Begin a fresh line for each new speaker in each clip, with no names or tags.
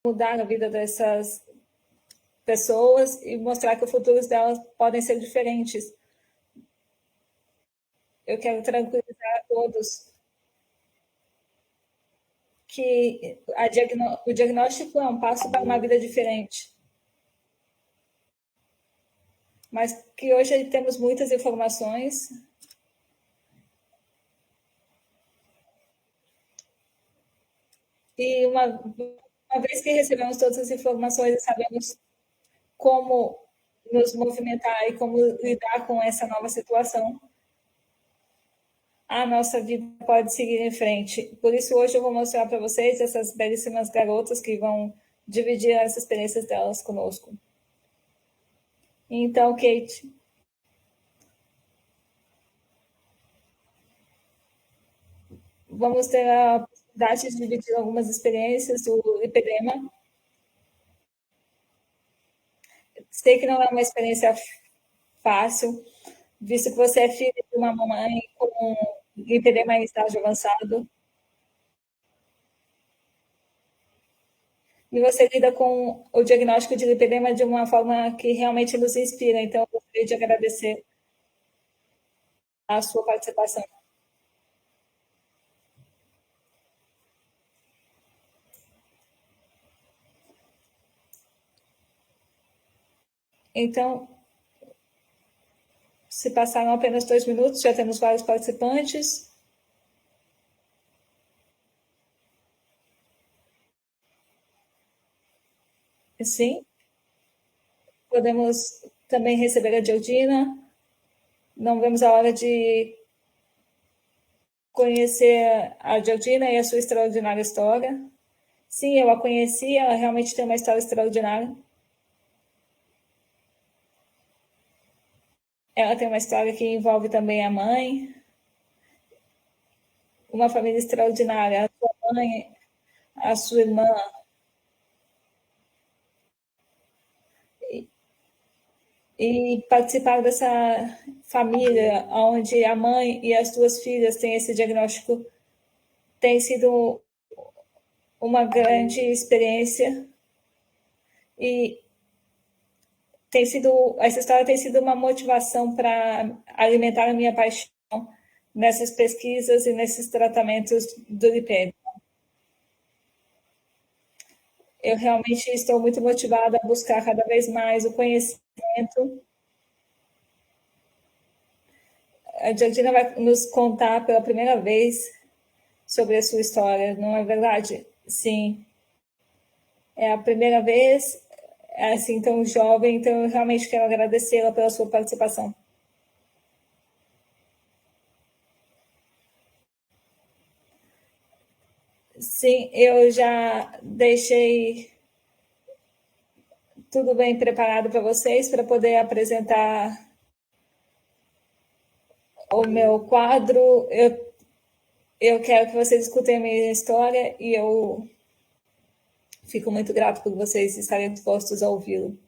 mudar a vida dessas pessoas e mostrar que o futuro delas podem ser diferentes. Eu quero tranquilizar a todos que o diagnóstico é um passo para uma vida diferente. Mas que hoje temos muitas informações. E uma vez que recebemos todas as informações e sabemos como nos movimentar e como lidar com essa nova situação, a nossa vida pode seguir em frente. Por isso, hoje eu vou mostrar para vocês essas belíssimas garotas que vão dividir as experiências delas conosco. Então, Kate, vamos ter a possibilidade de dividir algumas experiências do lipedema. Sei que não é uma experiência fácil, visto que você é filha de uma mãe com lipedema em estágio avançado. E você lida com o diagnóstico de lipedema de uma forma que realmente nos inspira. Então, eu gostaria de agradecer a sua participação. Então, se passaram apenas 2 minutos, já temos vários participantes. Sim, podemos também receber a Georgina. Não vemos a hora de conhecer a Georgina e a sua extraordinária história. Sim, eu a conheci, ela realmente tem uma história extraordinária. Ela tem uma história que envolve também a mãe, uma família extraordinária, a sua mãe, a sua irmã. E participar dessa família onde a mãe e as duas filhas têm esse diagnóstico tem sido uma grande experiência e essa história tem sido uma motivação para alimentar a minha paixão nessas pesquisas e nesses tratamentos do lipédio. Eu realmente estou muito motivada a buscar cada vez mais o conhecimento. A Georgina vai nos contar pela primeira vez sobre a sua história, não é verdade? Sim. É a primeira vez, é assim, tão jovem, então eu realmente quero agradecê-la pela sua participação. Sim, eu já deixei tudo bem preparado para vocês, para poder apresentar o meu quadro. Eu quero que vocês escutem a minha história e eu fico muito grato por vocês estarem dispostos a ouvi-lo.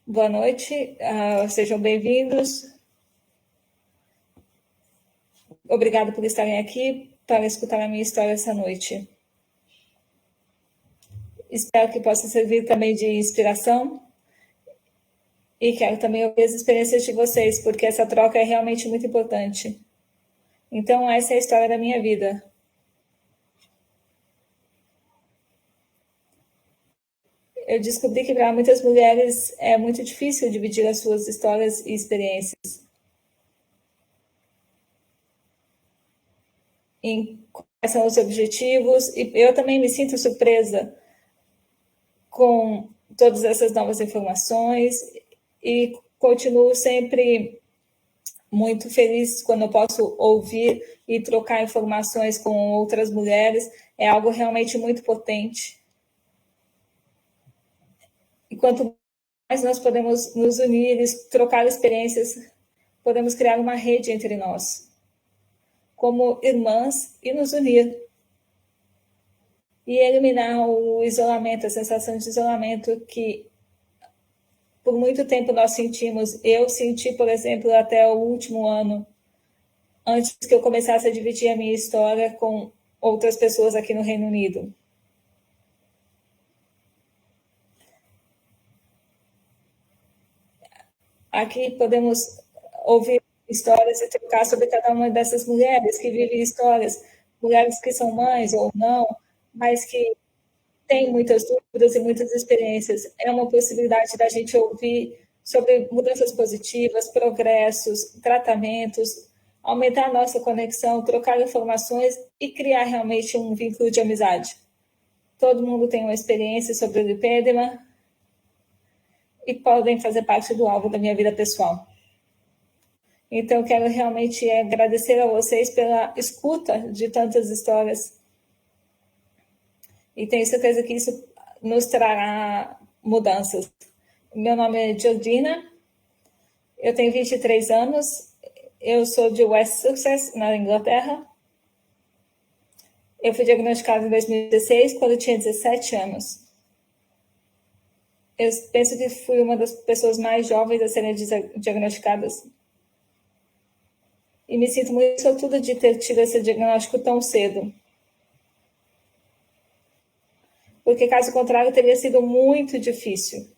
Boa noite, sejam bem-vindos. Obrigado por estarem aqui para escutar a minha história essa noite. Espero que possa servir também de inspiração e quero também ouvir as experiências de vocês, porque essa troca é realmente muito importante. Então, essa é a história da minha vida. Eu descobri que para muitas mulheres é muito difícil dividir as suas histórias e experiências. Em quais são os objetivos, e eu também me sinto surpresa com todas essas novas informações e continuo sempre muito feliz quando eu posso ouvir e trocar informações com outras mulheres. É algo realmente muito potente. E quanto mais nós podemos nos unir, trocar experiências, podemos criar uma rede entre nós, como irmãs, e nos unir. E eliminar o isolamento, a sensação de isolamento que por muito tempo nós sentimos. Eu senti, por exemplo, até o último ano, antes que eu começasse a dividir a minha história com outras pessoas aqui no Reino Unido. Aqui podemos ouvir histórias e trocar sobre cada uma dessas mulheres que vivem histórias, mulheres que são mães ou não, mas que têm muitas dúvidas e muitas experiências. É uma possibilidade da gente ouvir sobre mudanças positivas, progressos, tratamentos, aumentar a nossa conexão, trocar informações e criar realmente um vínculo de amizade. Todo mundo tem uma experiência sobre o lipedema e podem fazer parte do alvo da minha vida pessoal. Então, quero realmente agradecer a vocês pela escuta de tantas histórias e tenho certeza que isso nos trará mudanças. Meu nome é Georgina, eu tenho 23 anos, eu sou de West Sussex, na Inglaterra. Eu fui diagnosticada em 2016, quando eu tinha 17 anos. Eu penso que fui uma das pessoas mais jovens a serem diagnosticadas. E me sinto muito sortuda de ter tido esse diagnóstico tão cedo. Porque, caso contrário, teria sido muito difícil.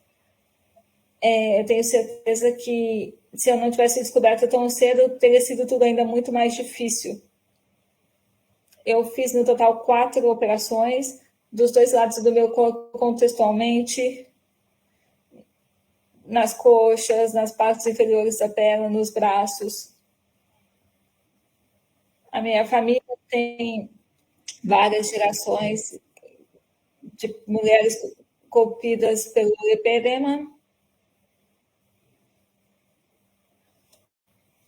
Eu tenho certeza que, se eu não tivesse descoberto tão cedo, teria sido tudo ainda muito mais difícil. Eu fiz, no total, 4 operações, dos 2 lados do meu corpo, contextualmente, nas coxas, nas partes inferiores da perna, nos braços. A minha família tem várias gerações de mulheres colpidas pelo lipedema.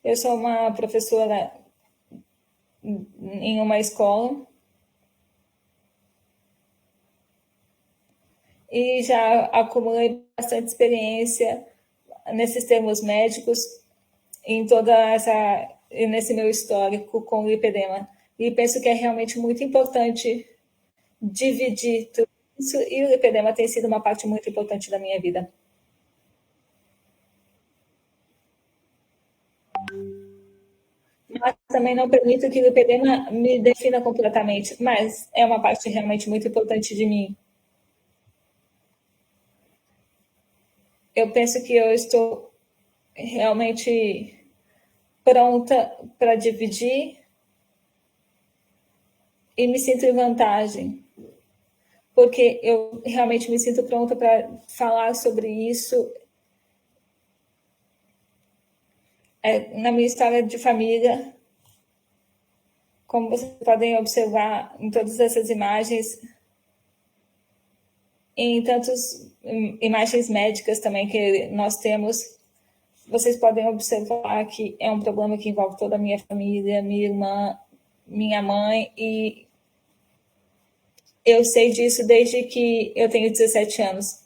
Eu sou uma professora em uma escola e já acumulei bastante experiência nesses termos médicos em nesse meu histórico com o lipedema. E penso que é realmente muito importante dividir tudo isso, e o lipedema tem sido uma parte muito importante da minha vida. Mas também não permito que o lipedema me defina completamente, mas é uma parte realmente muito importante de mim. Eu penso que eu estou realmente pronta para dividir e me sinto em vantagem, porque eu realmente me sinto pronta para falar sobre isso. Na minha história de família, como vocês podem observar em todas essas imagens, em tantas imagens médicas também que nós temos, vocês podem observar que é um problema que envolve toda a minha família, minha irmã, minha mãe, e eu sei disso desde que eu tenho 17 anos.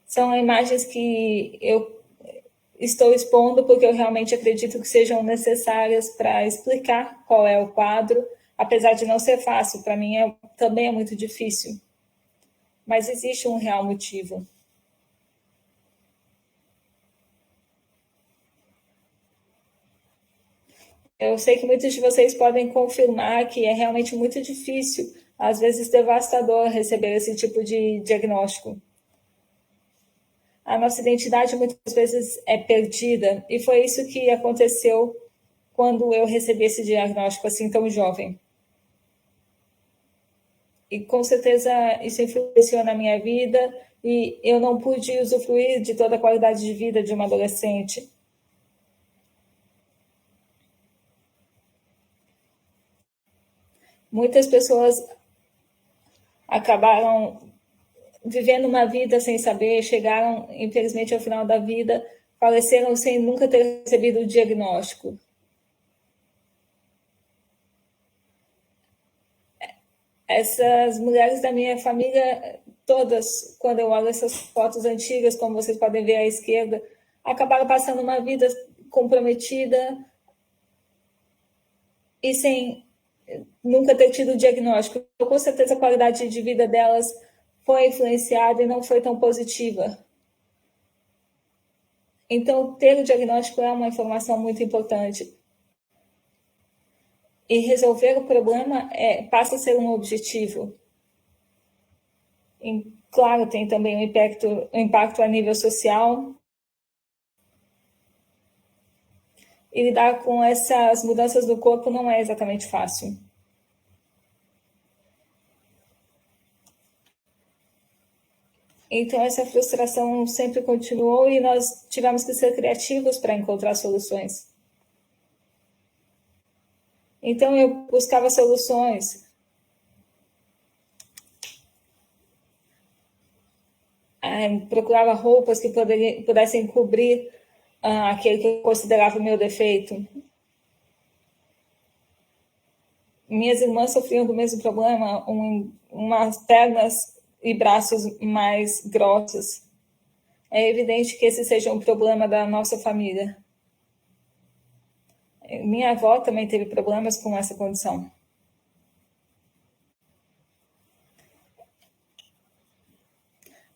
São imagens que eu estou expondo porque eu realmente acredito que sejam necessárias para explicar qual é o quadro, apesar de não ser fácil, para mim também é muito difícil. Mas existe um real motivo. Eu sei que muitos de vocês podem confirmar que é realmente muito difícil, às vezes devastador, receber esse tipo de diagnóstico. A nossa identidade muitas vezes é perdida, e foi isso que aconteceu quando eu recebi esse diagnóstico assim tão jovem. E com certeza isso influenciou na minha vida, e eu não pude usufruir de toda a qualidade de vida de uma adolescente. Muitas pessoas acabaram vivendo uma vida sem saber, chegaram, infelizmente, ao final da vida, faleceram sem nunca ter recebido o diagnóstico. Essas mulheres da minha família, todas, quando eu olho essas fotos antigas, como vocês podem ver à esquerda, acabaram passando uma vida comprometida e sem nunca ter tido o diagnóstico. Com certeza a qualidade de vida delas foi influenciada e não foi tão positiva. Então, ter o diagnóstico é uma informação muito importante. E resolver o problema passa a ser um objetivo. E, claro, tem também um impacto a nível social. E lidar com essas mudanças do corpo não é exatamente fácil. Então, essa frustração sempre continuou e nós tivemos que ser criativos para encontrar soluções. Então, eu buscava soluções. Procurava roupas que pudessem cobrir aquele que eu considerava o meu defeito. Minhas irmãs sofriam do mesmo problema, umas pernas e braços mais grossos. É evidente que esse seja um problema da nossa família. Minha avó também teve problemas com essa condição.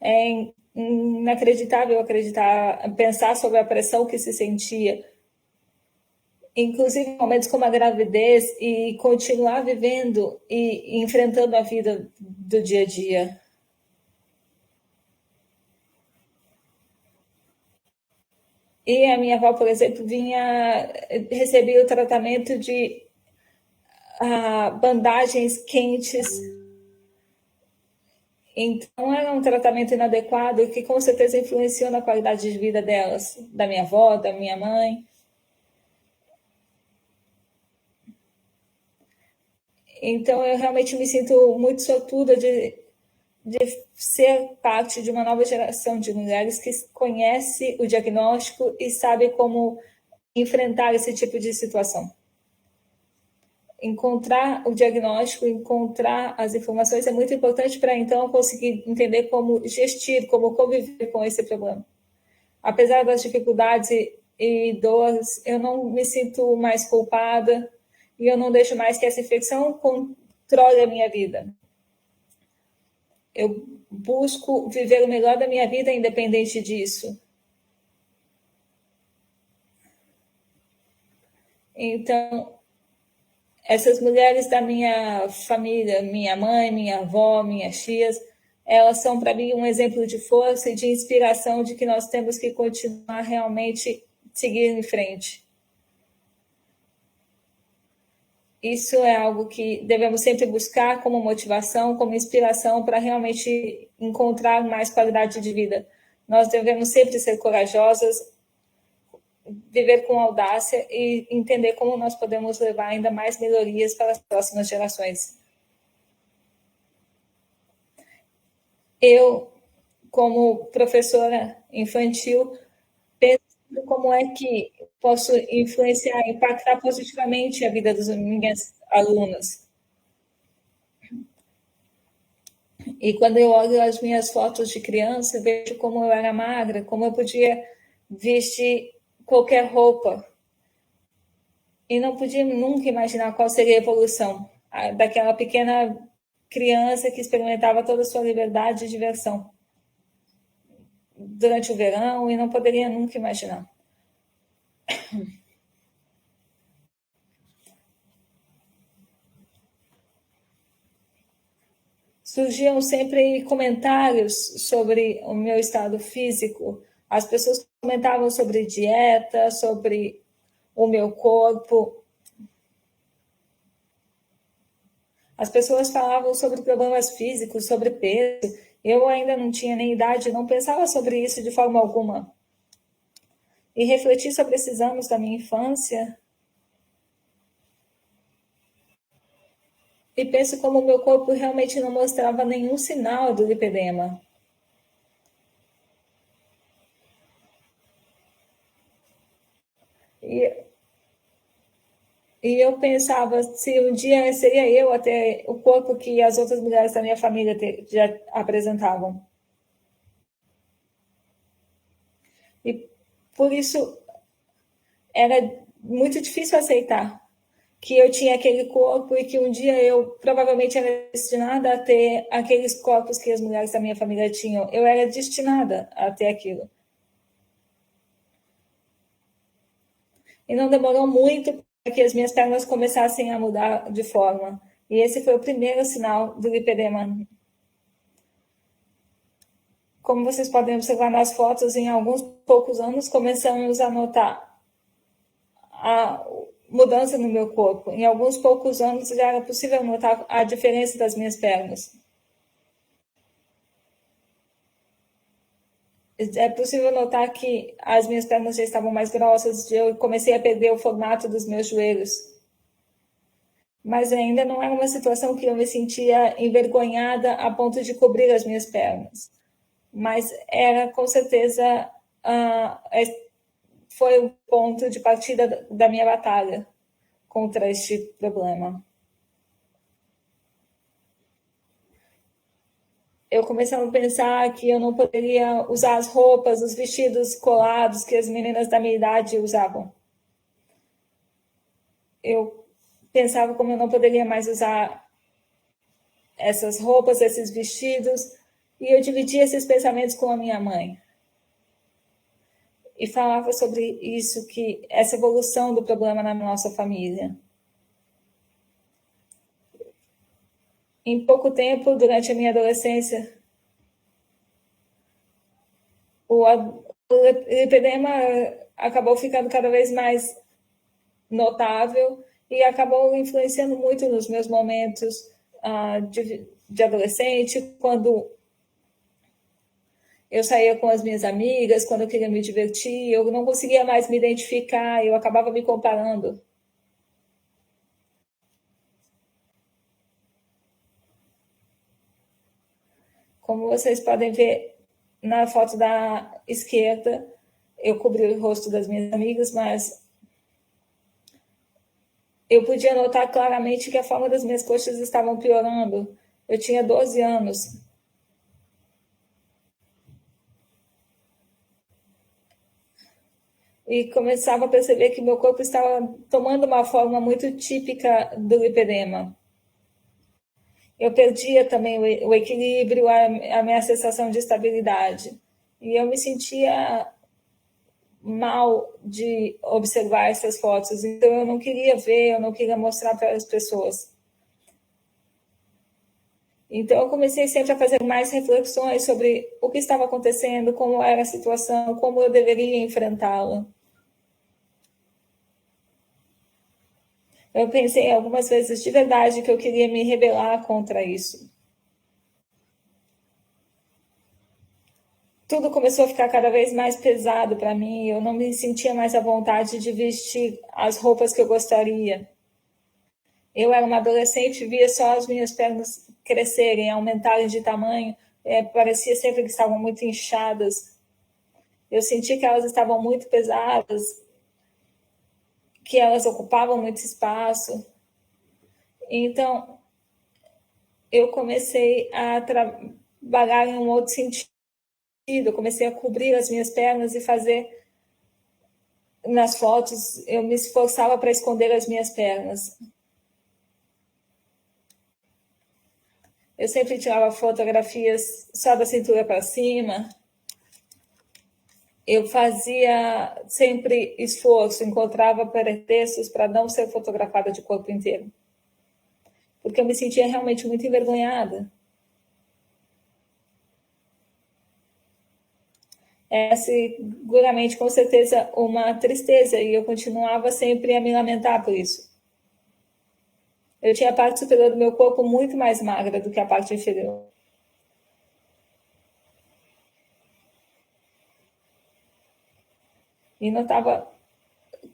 É inacreditável pensar sobre a pressão que se sentia, inclusive em momentos como a gravidez, e continuar vivendo e enfrentando a vida do dia a dia. E a minha avó, por exemplo, recebia o tratamento de bandagens quentes. Então, era um tratamento inadequado que com certeza influenciou na qualidade de vida delas, da minha avó, da minha mãe. Então, eu realmente me sinto muito sortuda de ser parte de uma nova geração de mulheres que conhece o diagnóstico e sabe como enfrentar esse tipo de situação. Encontrar o diagnóstico, encontrar as informações é muito importante para então conseguir entender como gestir, como conviver com esse problema. Apesar das dificuldades e dores, eu não me sinto mais culpada e eu não deixo mais que essa infecção controle a minha vida. Eu busco viver o melhor da minha vida independente disso. Então, essas mulheres da minha família, minha mãe, minha avó, minhas tias, elas são para mim um exemplo de força e de inspiração de que nós temos que continuar realmente seguir em frente. Isso é algo que devemos sempre buscar como motivação, como inspiração para realmente encontrar mais qualidade de vida. Nós devemos sempre ser corajosas, viver com audácia e entender como nós podemos levar ainda mais melhorias para as próximas gerações. Eu, como professora infantil, penso como é que posso influenciar, impactar positivamente a vida das minhas alunas. E quando eu olho as minhas fotos de criança, vejo como eu era magra, como eu podia vestir qualquer roupa. E não podia nunca imaginar qual seria a evolução daquela pequena criança que experimentava toda a sua liberdade e diversão durante o verão e não poderia nunca imaginar. Surgiam sempre comentários sobre o meu estado físico. As pessoas comentavam sobre dieta, sobre o meu corpo. As pessoas falavam sobre problemas físicos, sobre peso. Eu ainda não tinha nem idade, não pensava sobre isso de forma alguma. E refleti sobre esses anos da minha infância e penso como o meu corpo realmente não mostrava nenhum sinal do lipedema. E eu pensava se um dia seria eu até o corpo que as outras mulheres da minha família já apresentavam. E por isso era muito difícil aceitar que eu tinha aquele corpo e que um dia eu provavelmente era destinada a ter aqueles corpos que as mulheres da minha família tinham. Eu era destinada a ter aquilo. E não demorou muito que as minhas pernas começassem a mudar de forma. E esse foi o primeiro sinal do lipedema. Como vocês podem observar nas fotos, em alguns poucos anos começamos a notar a mudança no meu corpo. Em alguns poucos anos já era possível notar a diferença das minhas pernas. É possível notar que as minhas pernas já estavam mais grossas, eu comecei a perder o formato dos meus joelhos. Mas ainda não era uma situação que eu me sentia envergonhada a ponto de cobrir as minhas pernas. Mas era, com certeza, foi o ponto de partida da minha batalha contra este problema. Eu comecei a pensar que eu não poderia usar as roupas, os vestidos colados que as meninas da minha idade usavam. Eu pensava como eu não poderia mais usar essas roupas, esses vestidos, e eu dividia esses pensamentos com a minha mãe. E falava sobre isso, que essa evolução do problema na nossa família. Em pouco tempo, durante a minha adolescência, o lipedema acabou ficando cada vez mais notável e acabou influenciando muito nos meus momentos de adolescente, quando eu saía com as minhas amigas, quando eu queria me divertir, eu não conseguia mais me identificar, eu acabava me comparando. Como vocês podem ver na foto da esquerda, eu cobri o rosto das minhas amigas, mas eu podia notar claramente que a forma das minhas coxas estavam piorando. Eu tinha 12 anos. E começava a perceber que meu corpo estava tomando uma forma muito típica do lipedema. Eu perdia também o equilíbrio, a minha sensação de estabilidade. E eu me sentia mal de observar essas fotos. Então, eu não queria ver, eu não queria mostrar para as pessoas. Então, eu comecei sempre a fazer mais reflexões sobre o que estava acontecendo, como era a situação, como eu deveria enfrentá-la. Eu pensei algumas vezes de verdade que eu queria me rebelar contra isso. Tudo começou a ficar cada vez mais pesado para mim, eu não me sentia mais à vontade de vestir as roupas que eu gostaria. Eu era uma adolescente, via só as minhas pernas crescerem, aumentarem de tamanho, parecia sempre que estavam muito inchadas. Eu senti que elas estavam muito pesadas, que elas ocupavam muito espaço. Então, eu comecei a trabalhar em um outro sentido. Eu comecei a cobrir as minhas pernas e fazer nas fotos, eu me esforçava para esconder as minhas pernas. Eu sempre tirava fotografias só da cintura para cima. Eu fazia sempre esforço, encontrava pretextos para não ser fotografada de corpo inteiro. Porque eu me sentia realmente muito envergonhada. É seguramente, com certeza, uma tristeza, e eu continuava sempre a me lamentar por isso. Eu tinha a parte superior do meu corpo muito mais magra do que a parte inferior. E notava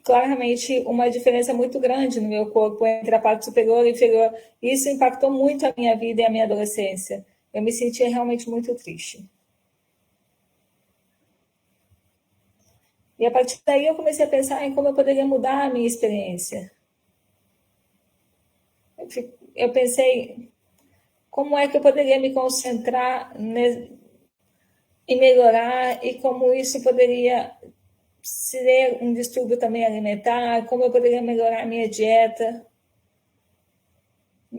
claramente uma diferença muito grande no meu corpo entre a parte superior e inferior. Isso impactou muito a minha vida e a minha adolescência. Eu me sentia realmente muito triste. E a partir daí eu comecei a pensar em como eu poderia mudar a minha experiência. Eu pensei como é que eu poderia me concentrar em melhorar e como isso poderia ser um distúrbio também alimentar, como eu poderia melhorar a minha dieta.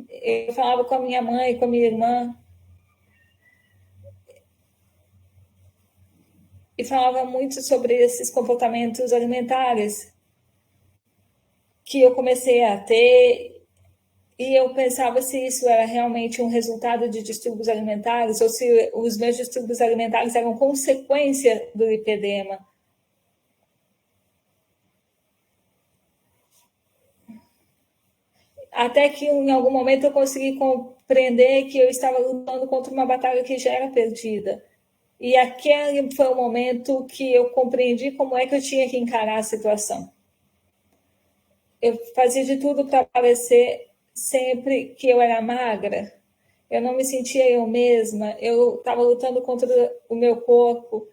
Eu falava com a minha mãe, com a minha irmã, e falava muito sobre esses comportamentos alimentares que eu comecei a ter, e eu pensava se isso era realmente um resultado de distúrbios alimentares ou se os meus distúrbios alimentares eram consequência do lipedema. Até que em algum momento eu consegui compreender que eu estava lutando contra uma batalha que já era perdida. E aquele foi o momento que eu compreendi como é que eu tinha que encarar a situação. Eu fazia de tudo para parecer sempre que eu era magra. Eu não me sentia eu mesma. Eu estava lutando contra o meu corpo.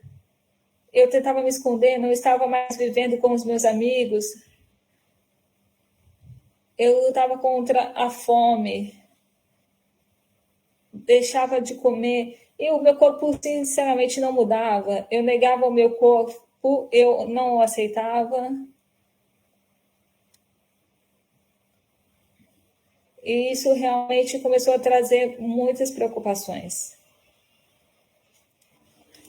Eu tentava me esconder, não estava mais vivendo com os meus amigos. Eu lutava contra a fome. Deixava de comer. E o meu corpo, sinceramente, não mudava. Eu negava o meu corpo, eu não o aceitava. E isso realmente começou a trazer muitas preocupações.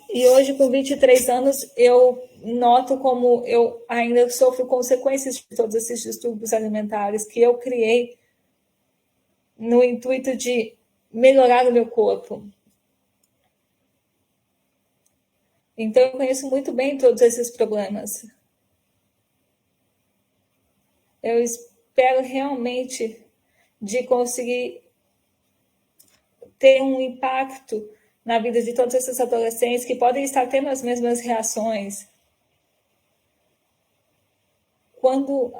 E hoje, com 23 anos, eu noto como eu ainda sofro consequências de todos esses distúrbios alimentares que eu criei no intuito de melhorar o meu corpo. Então, eu conheço muito bem todos esses problemas. Eu espero realmente de conseguir ter um impacto na vida de todos esses adolescentes que podem estar tendo as mesmas reações. Quando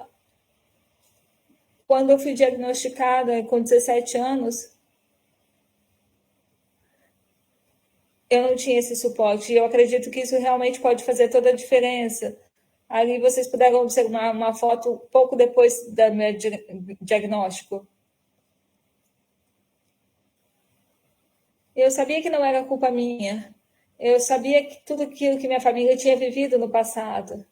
eu fui diagnosticada com 17 anos, eu não tinha esse suporte. E eu acredito que isso realmente pode fazer toda a diferença. Ali vocês puderam observar uma foto pouco depois do meu diagnóstico. Eu sabia que não era culpa minha. Eu sabia que tudo aquilo que minha família tinha vivido no passado.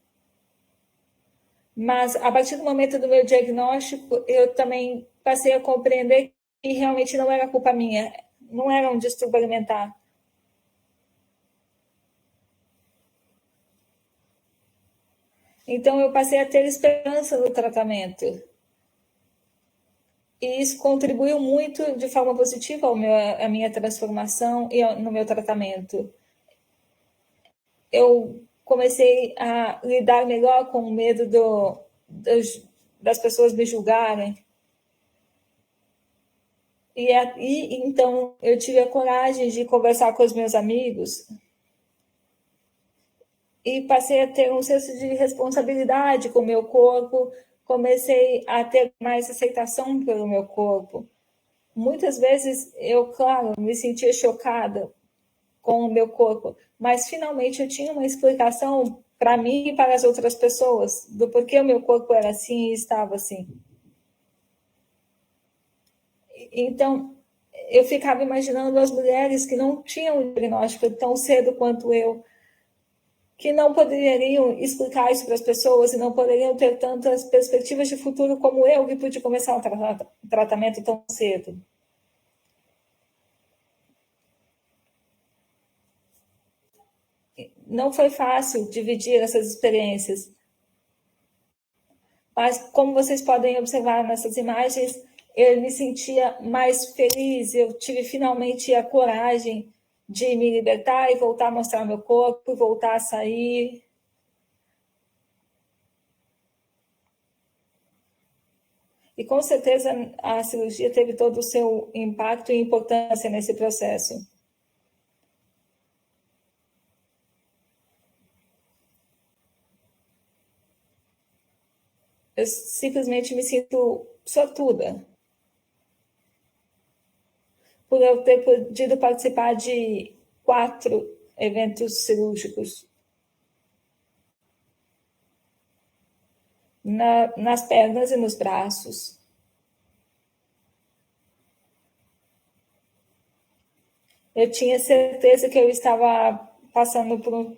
Mas, a partir do momento do meu diagnóstico, eu também passei a compreender que realmente não era culpa minha. Não era um distúrbio alimentar. Então, eu passei a ter esperança no tratamento. E isso contribuiu muito de forma positiva à minha transformação e no meu tratamento. Eu comecei a lidar melhor com o medo das pessoas me julgarem. E então eu tive a coragem de conversar com os meus amigos e passei a ter um senso de responsabilidade com o meu corpo, comecei a ter mais aceitação pelo meu corpo. Muitas vezes eu, claro, me sentia chocada com o meu corpo, mas finalmente eu tinha uma explicação para mim e para as outras pessoas do porquê o meu corpo era assim e estava assim. Então, eu ficava imaginando as mulheres que não tinham o diagnóstico tão cedo quanto eu, que não poderiam explicar isso para as pessoas e não poderiam ter tantas perspectivas de futuro como eu, que pude começar um tratamento tão cedo. Não foi fácil dividir essas experiências, mas como vocês podem observar nessas imagens, eu me sentia mais feliz, eu tive finalmente a coragem de me libertar e voltar a mostrar meu corpo, voltar a sair. E com certeza a cirurgia teve todo o seu impacto e importância nesse processo. Eu simplesmente me sinto sortuda por eu ter podido participar de 4 eventos cirúrgicos nas pernas e nos braços. Eu tinha certeza que eu estava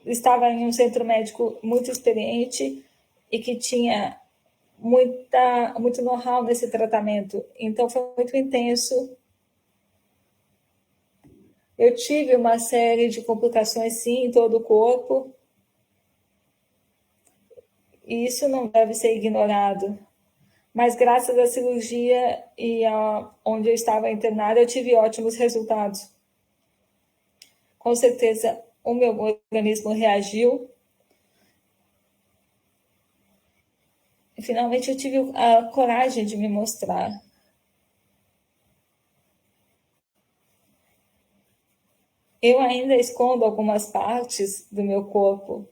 estava em um centro médico muito experiente e que tinha muito know-how nesse tratamento. Então, foi muito intenso. Eu tive uma série de complicações, sim, em todo o corpo. E isso não deve ser ignorado. Mas graças à cirurgia e onde eu estava internada, eu tive ótimos resultados. Com certeza, o meu organismo reagiu. E finalmente eu tive a coragem de me mostrar. Eu ainda escondo algumas partes do meu corpo,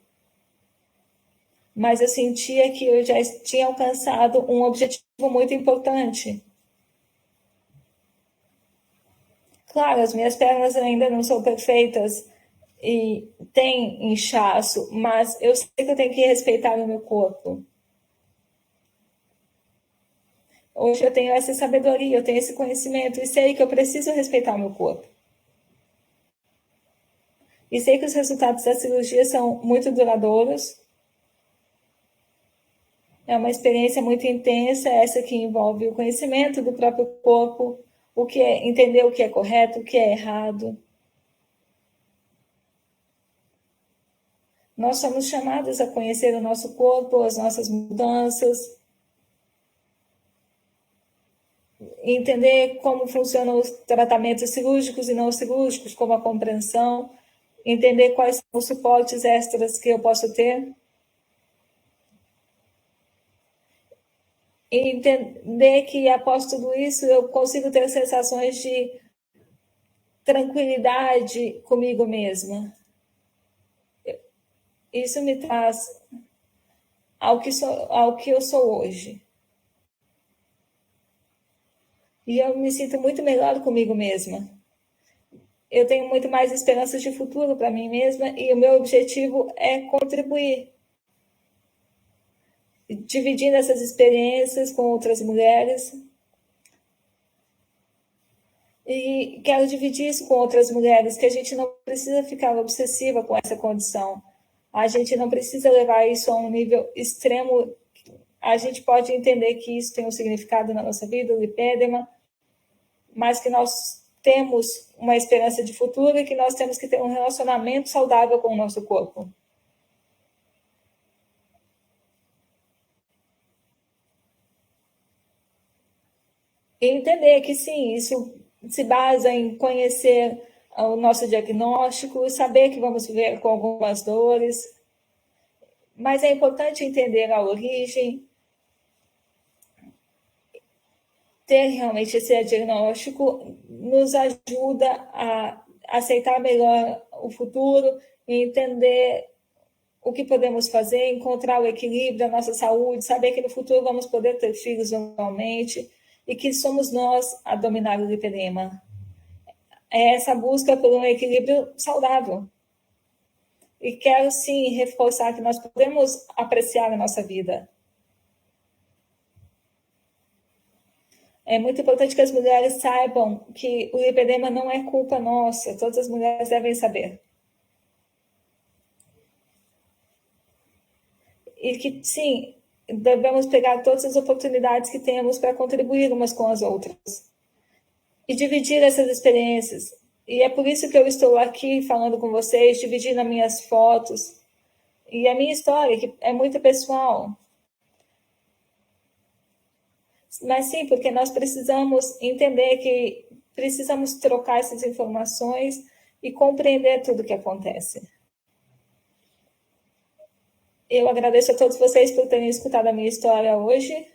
mas eu sentia que eu já tinha alcançado um objetivo muito importante. Claro, as minhas pernas ainda não são perfeitas e tem inchaço, mas eu sei que eu tenho que respeitar o meu corpo. Hoje eu tenho essa sabedoria, eu tenho esse conhecimento e sei que eu preciso respeitar o meu corpo. E sei que os resultados da cirurgia são muito duradouros. É uma experiência muito intensa, essa que envolve o conhecimento do próprio corpo, o que é, entender o que é correto, o que é errado. Nós somos chamados a conhecer o nosso corpo, as nossas mudanças, entender como funcionam os tratamentos cirúrgicos e não cirúrgicos, como a compreensão, entender quais são os suportes extras que eu posso ter, e entender que após tudo isso eu consigo ter sensações de tranquilidade comigo mesma. Isso me traz ao que eu sou hoje. E eu me sinto muito melhor comigo mesma. Eu tenho muito mais esperança de futuro para mim mesma e o meu objetivo é contribuir, dividindo essas experiências com outras mulheres. E quero dividir isso com outras mulheres, que a gente não precisa ficar obsessiva com essa condição. A gente não precisa levar isso a um nível extremo. A gente pode entender que isso tem um significado na nossa vida, o lipedema, mas que nós temos uma esperança de futuro e que nós temos que ter um relacionamento saudável com o nosso corpo. E entender que sim, isso se basa em conhecer o nosso diagnóstico, saber que vamos viver com algumas dores, mas é importante entender a origem, ter realmente esse diagnóstico nos ajuda a aceitar melhor o futuro e entender o que podemos fazer, encontrar o equilíbrio da nossa saúde, saber que no futuro vamos poder ter filhos normalmente e que somos nós a dominar o lipedema. É essa busca por um equilíbrio saudável. E quero sim reforçar que nós podemos apreciar a nossa vida. É muito importante que as mulheres saibam que o lipedema não é culpa nossa, todas as mulheres devem saber. E que, sim, devemos pegar todas as oportunidades que temos para contribuir umas com as outras. E dividir essas experiências. E é por isso que eu estou aqui falando com vocês, dividindo as minhas fotos e a minha história, que é muito pessoal. Mas sim, porque nós precisamos entender que precisamos trocar essas informações e compreender tudo o que acontece. Eu agradeço a todos vocês por terem escutado a minha história hoje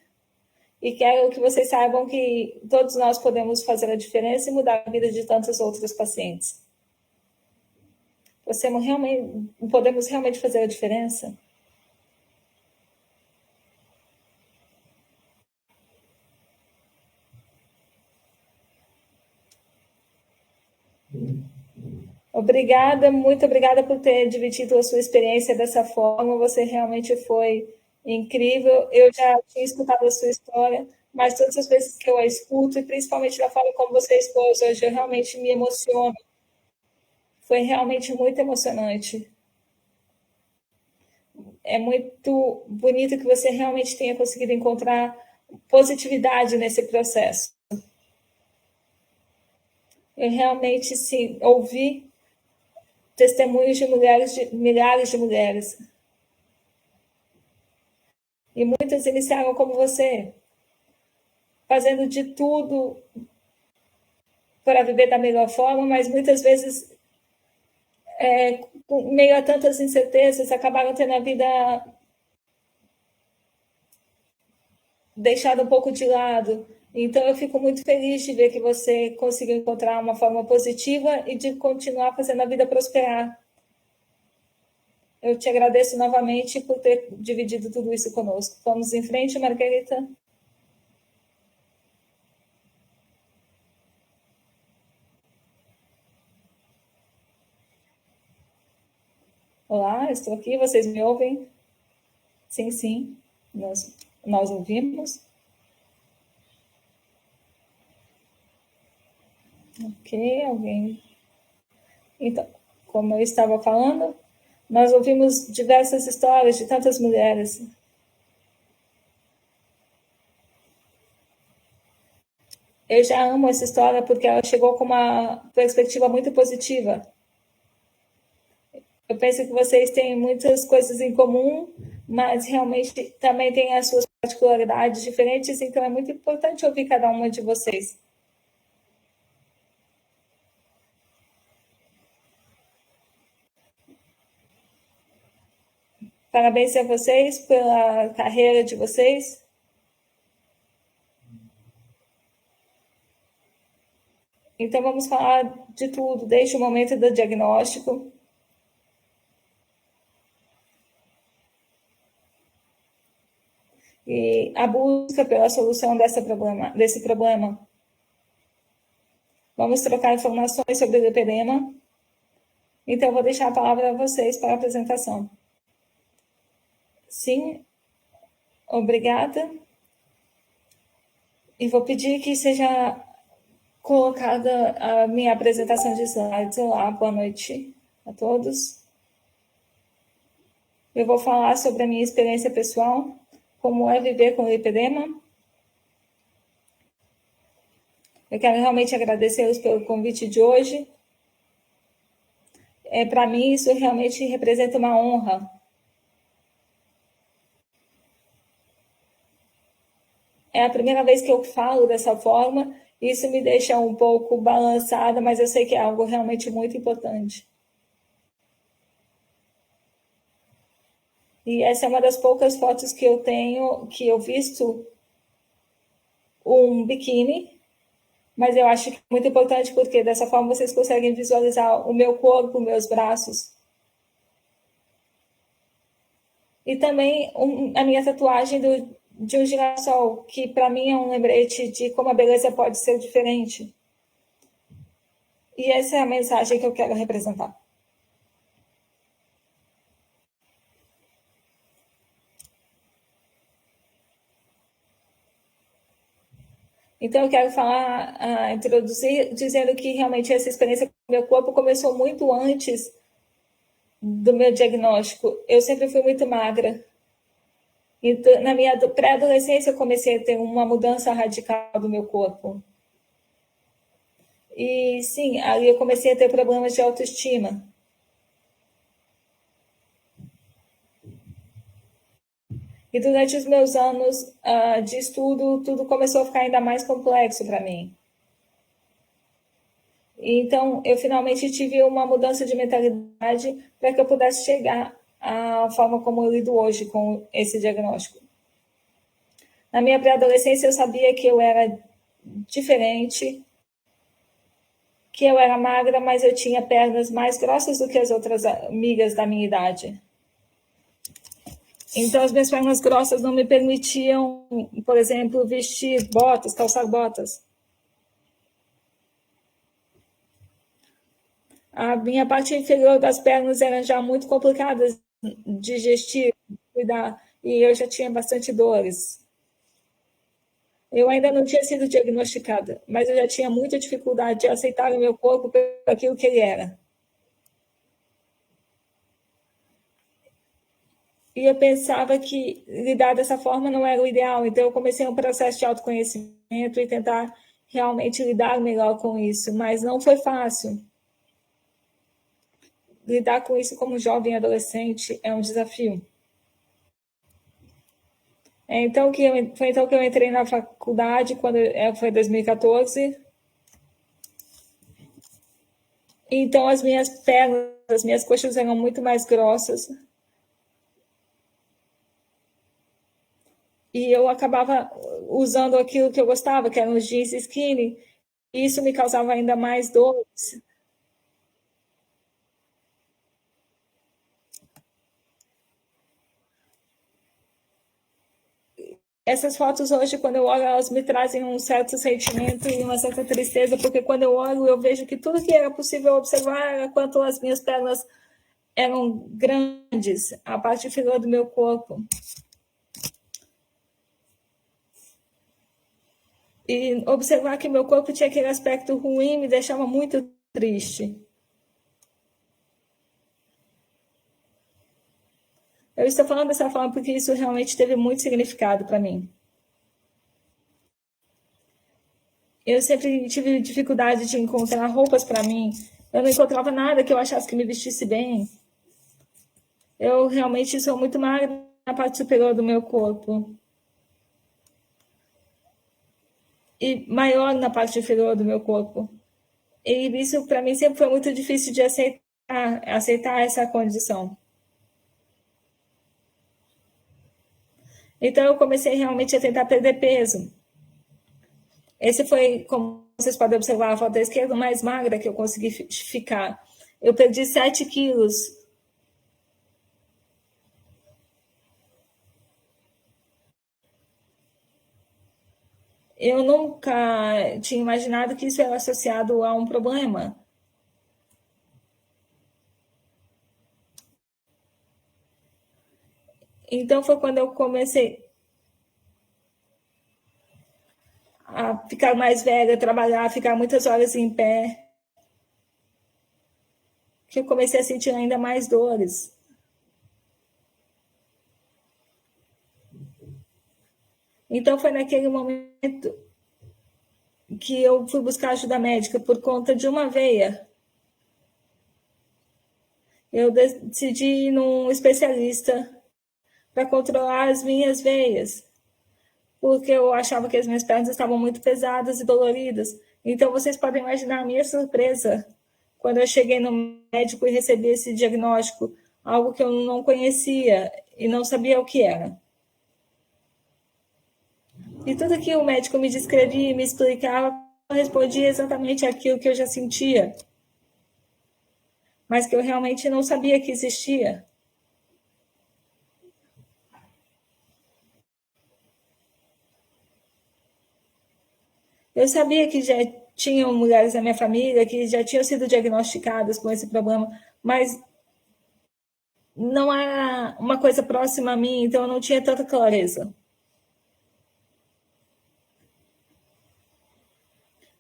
e quero que vocês saibam que todos nós podemos fazer a diferença e mudar a vida de tantos outros pacientes. Podemos realmente fazer a diferença? Obrigada, muito obrigada por ter dividido a sua experiência dessa forma. Você realmente foi incrível. Eu já tinha escutado a sua história, mas todas as vezes que eu a escuto, e principalmente da forma como você expôs hoje, eu realmente me emociono. Foi realmente muito emocionante. É muito bonito que você realmente tenha conseguido encontrar positividade nesse processo. Eu realmente, sim, ouvi testemunhos de mulheres, de milhares de mulheres. E muitas iniciaram como você. fazendo de tudo para viver da melhor forma, mas muitas vezes, com meio a tantas incertezas, acabaram tendo a vida deixada um pouco de lado. Então, eu fico muito feliz de ver que você conseguiu encontrar uma forma positiva e de continuar fazendo a vida prosperar. Eu te agradeço novamente por ter dividido tudo isso conosco. Vamos em frente, Margarita. Olá, estou aqui, vocês me ouvem? Sim, sim, nós ouvimos. Ok, alguém. Então, como eu estava falando, nós ouvimos diversas histórias de tantas mulheres. Eu já amo essa história porque ela chegou com uma perspectiva muito positiva. Eu penso que vocês têm muitas coisas em comum, mas realmente também têm as suas particularidades diferentes, então é muito importante ouvir cada uma de vocês. Parabéns a vocês pela carreira de vocês. Então, vamos falar de tudo, desde o momento do diagnóstico. E a busca pela solução desse problema. Vamos trocar informações sobre o lipedema. Então, eu vou deixar a palavra a vocês para a apresentação. Sim, obrigada. E vou pedir que seja colocada a minha apresentação de slides. Olá, boa noite a todos. Eu vou falar sobre a minha experiência pessoal, como é viver com lipedema. Eu quero realmente agradecê-los pelo convite de hoje. Para mim, isso realmente representa uma honra. É a primeira vez que eu falo dessa forma, isso me deixa um pouco balançada, mas eu sei que é algo realmente muito importante. E essa é uma das poucas fotos que eu tenho, que eu visto um biquíni, mas eu acho que é muito importante porque dessa forma vocês conseguem visualizar o meu corpo, meus braços. E também a minha tatuagem de um girassol, que para mim é um lembrete de como a beleza pode ser diferente. E essa é a mensagem que eu quero representar. Então, eu quero falar, introduzir, dizendo que realmente essa experiência com o meu corpo começou muito antes do meu diagnóstico. Eu sempre fui muito magra. Então, na minha pré-adolescência, eu comecei a ter uma mudança radical do meu corpo. E sim, aí eu comecei a ter problemas de autoestima. E durante os meus anos de estudo, tudo começou a ficar ainda mais complexo para mim. Então, eu finalmente tive uma mudança de mentalidade para que eu pudesse chegar à forma como eu lido hoje com esse diagnóstico. Na minha pré-adolescência, eu sabia que eu era diferente, que eu era magra, mas eu tinha pernas mais grossas do que as outras amigas da minha idade. Então, as minhas pernas grossas não me permitiam, por exemplo, vestir botas, calçar botas. A minha parte inferior das pernas era já muito complicada de gestir, cuidar, e eu já tinha bastante dores. Eu ainda não tinha sido diagnosticada, mas eu já tinha muita dificuldade de aceitar o meu corpo por aquilo que ele era. E eu pensava que lidar dessa forma não era o ideal, então eu comecei um processo de autoconhecimento e tentar realmente lidar melhor com isso, mas não foi fácil. Lidar com isso como jovem adolescente é um desafio. Foi então que eu entrei na faculdade, foi 2014. Então as minhas pernas, as minhas coxas eram muito mais grossas. E eu acabava usando aquilo que eu gostava, que eram os jeans skinny, e isso me causava ainda mais dores. Essas fotos hoje, quando eu olho, elas me trazem um certo sentimento e uma certa tristeza, porque quando eu olho, eu vejo que tudo que era possível observar era quanto as minhas pernas eram grandes, a parte inferior do meu corpo. E observar que meu corpo tinha aquele aspecto ruim me deixava muito triste. Eu estou falando dessa forma porque isso realmente teve muito significado para mim. Eu sempre tive dificuldade de encontrar roupas para mim. Eu não encontrava nada que eu achasse que me vestisse bem. Eu realmente sou muito magra na parte superior do meu corpo. E maior na parte inferior do meu corpo. E isso para mim sempre foi muito difícil de aceitar essa condição. Então eu comecei realmente a tentar perder peso. Esse foi, como vocês podem observar, a foto da esquerda mais magra que eu consegui ficar. Eu perdi 7 quilos. Eu nunca tinha imaginado que isso era associado a um problema. Então foi quando eu comecei a ficar mais velha, trabalhar, ficar muitas horas em pé, que eu comecei a sentir ainda mais dores. Então foi naquele momento que eu fui buscar ajuda médica por conta de uma veia. Eu decidi ir num especialista para controlar as minhas veias, porque eu achava que as minhas pernas estavam muito pesadas e doloridas. Então vocês podem imaginar a minha surpresa quando eu cheguei no médico e recebi esse diagnóstico, algo que eu não conhecia e não sabia o que era. E tudo que o médico me descrevia e me explicava respondia exatamente aquilo que eu já sentia, mas que eu realmente não sabia que existia. Eu sabia que já tinham mulheres da minha família que já tinham sido diagnosticadas com esse problema, mas não era uma coisa próxima a mim, então eu não tinha tanta clareza.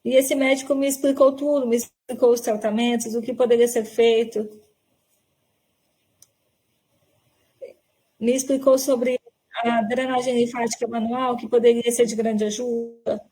E esse médico me explicou tudo, me explicou os tratamentos, o que poderia ser feito, me explicou sobre a drenagem linfática manual, que poderia ser de grande ajuda.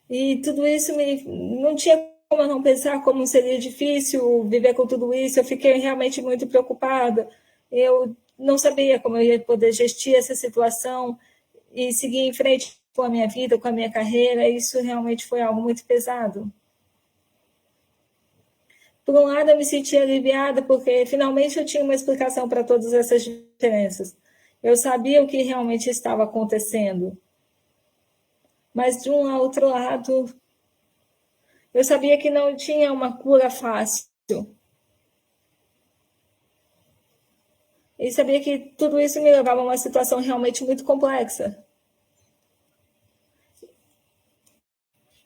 E tudo isso não tinha como eu não pensar como seria difícil viver com tudo isso. Eu fiquei realmente muito preocupada. Eu não sabia como eu ia poder gestir essa situação e seguir em frente com a minha vida, com a minha carreira. Isso realmente foi algo muito pesado. Por um lado, eu me senti aliviada porque finalmente eu tinha uma explicação para todas essas diferenças. Eu sabia o que realmente estava acontecendo. Mas, de um outro lado, eu sabia que não tinha uma cura fácil. E sabia que tudo isso me levava a uma situação realmente muito complexa.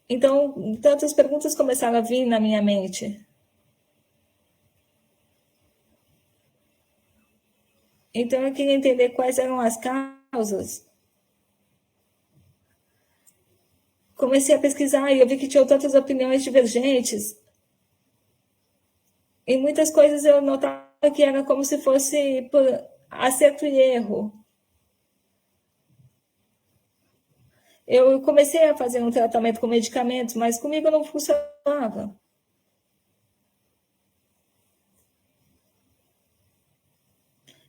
Então, tantas perguntas começaram a vir na minha mente. Então, eu queria entender quais eram as causas. Comecei a pesquisar e eu vi que tinham tantas opiniões divergentes. E muitas coisas eu notava que era como se fosse por acerto e erro. Eu comecei a fazer um tratamento com medicamentos, mas comigo não funcionava.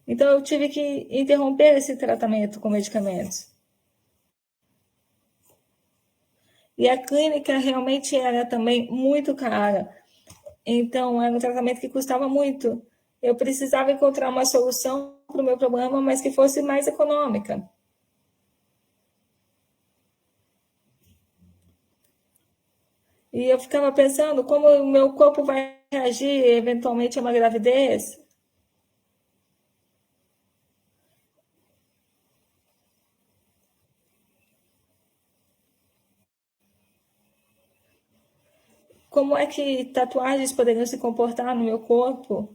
Então, eu tive que interromper esse tratamento com medicamentos. E a clínica realmente era também muito cara. Então, era um tratamento que custava muito. Eu precisava encontrar uma solução para o meu problema, mas que fosse mais econômica. E eu ficava pensando como o meu corpo vai reagir eventualmente a uma gravidez. Como é que tatuagens poderiam se comportar no meu corpo?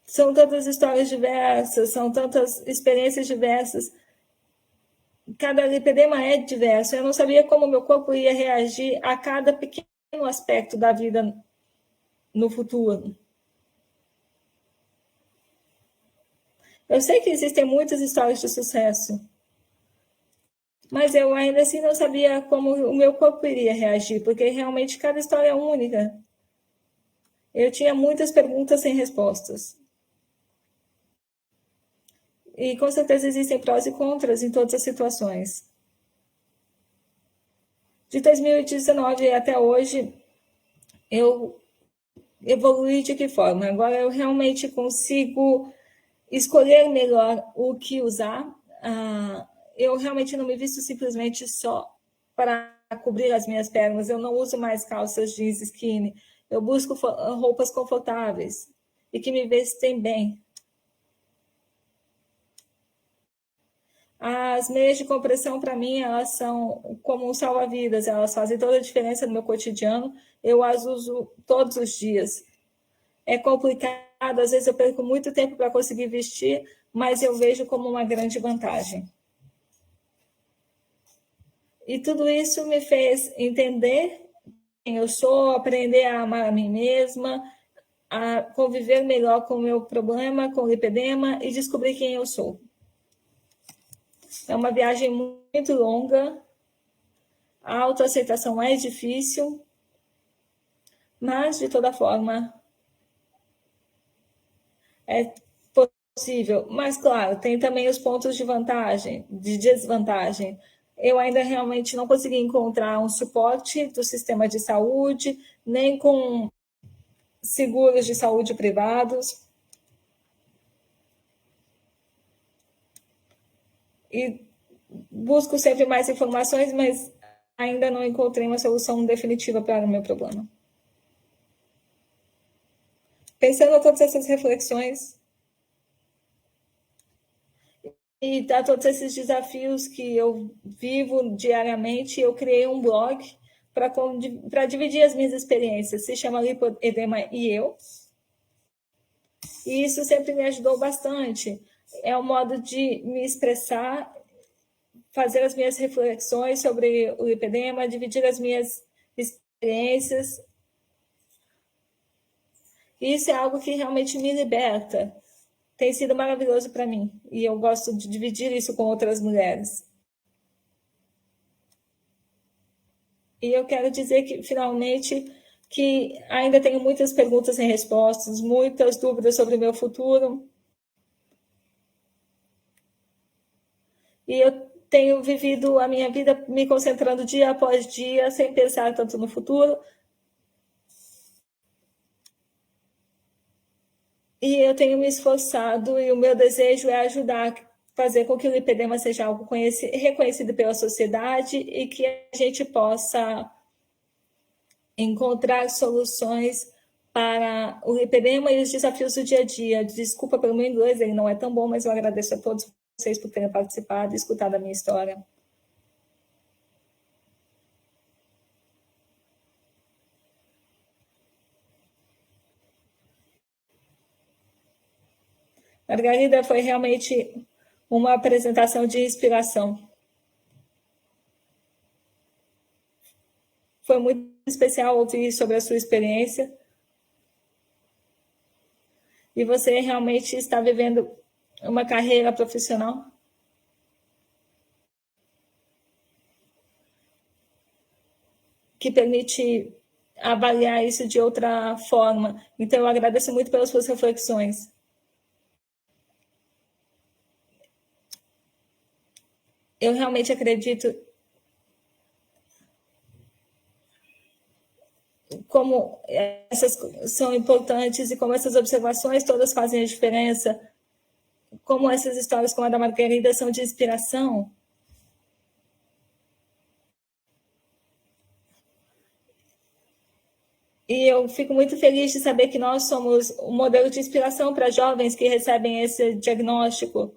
São tantas histórias diversas, são tantas experiências diversas. Cada lipedema é diverso. Eu não sabia como meu corpo ia reagir a cada pequeno aspecto da vida no futuro. Eu sei que existem muitas histórias de sucesso, mas eu ainda assim não sabia como o meu corpo iria reagir, porque realmente cada história é única. Eu tinha muitas perguntas sem respostas. E com certeza existem prós e contras em todas as situações. De 2019 até hoje, eu evoluí de que forma? Agora eu realmente consigo escolher melhor o que usar. Eu realmente não me visto simplesmente só para cobrir as minhas pernas. Eu não uso mais calças jeans skinny. Eu busco roupas confortáveis e que me vestem bem. As meias de compressão, para mim, elas são como um salva-vidas, elas fazem toda a diferença no meu cotidiano. Eu as uso todos os dias. É complicado, às vezes eu perco muito tempo para conseguir vestir, mas eu vejo como uma grande vantagem. E tudo isso me fez entender quem eu sou, aprender a amar a mim mesma, a conviver melhor com o meu problema, com o lipedema e descobrir quem eu sou. É uma viagem muito longa, a autoaceitação é difícil, mas de toda forma é possível. Mas claro, tem também os pontos de vantagem, de desvantagem. Eu ainda realmente não consegui encontrar um suporte do sistema de saúde, nem com seguros de saúde privados. E busco sempre mais informações, mas ainda não encontrei uma solução definitiva para o meu problema. Pensando em todas essas reflexões e a todos esses desafios que eu vivo diariamente, eu criei um blog para dividir as minhas experiências. Se chama Lipedema e Eu. E isso sempre me ajudou bastante. É um modo de me expressar, fazer as minhas reflexões sobre o lipedema, dividir as minhas experiências. Isso é algo que realmente me liberta. Tem sido maravilhoso para mim. E eu gosto de dividir isso com outras mulheres. E eu quero dizer que, finalmente, que ainda tenho muitas perguntas sem respostas, muitas dúvidas sobre o meu futuro. E eu tenho vivido a minha vida me concentrando dia após dia, sem pensar tanto no futuro. E eu tenho me esforçado e o meu desejo é ajudar, fazer com que o lipedema seja algo reconhecido pela sociedade e que a gente possa encontrar soluções para o lipedema e os desafios do dia a dia. Desculpa pelo meu inglês, ele não é tão bom, mas eu agradeço a todos vocês por terem participado e escutado a minha história. Margarida, foi realmente uma apresentação de inspiração. Foi muito especial ouvir sobre a sua experiência. E você realmente está vivendo uma carreira profissional que permite avaliar isso de outra forma. Então, eu agradeço muito pelas suas reflexões. Eu realmente acredito como essas são importantes e como essas observações todas fazem a diferença, como essas histórias como a da Margarida são de inspiração. E eu fico muito feliz de saber que nós somos um modelo de inspiração para jovens que recebem esse diagnóstico.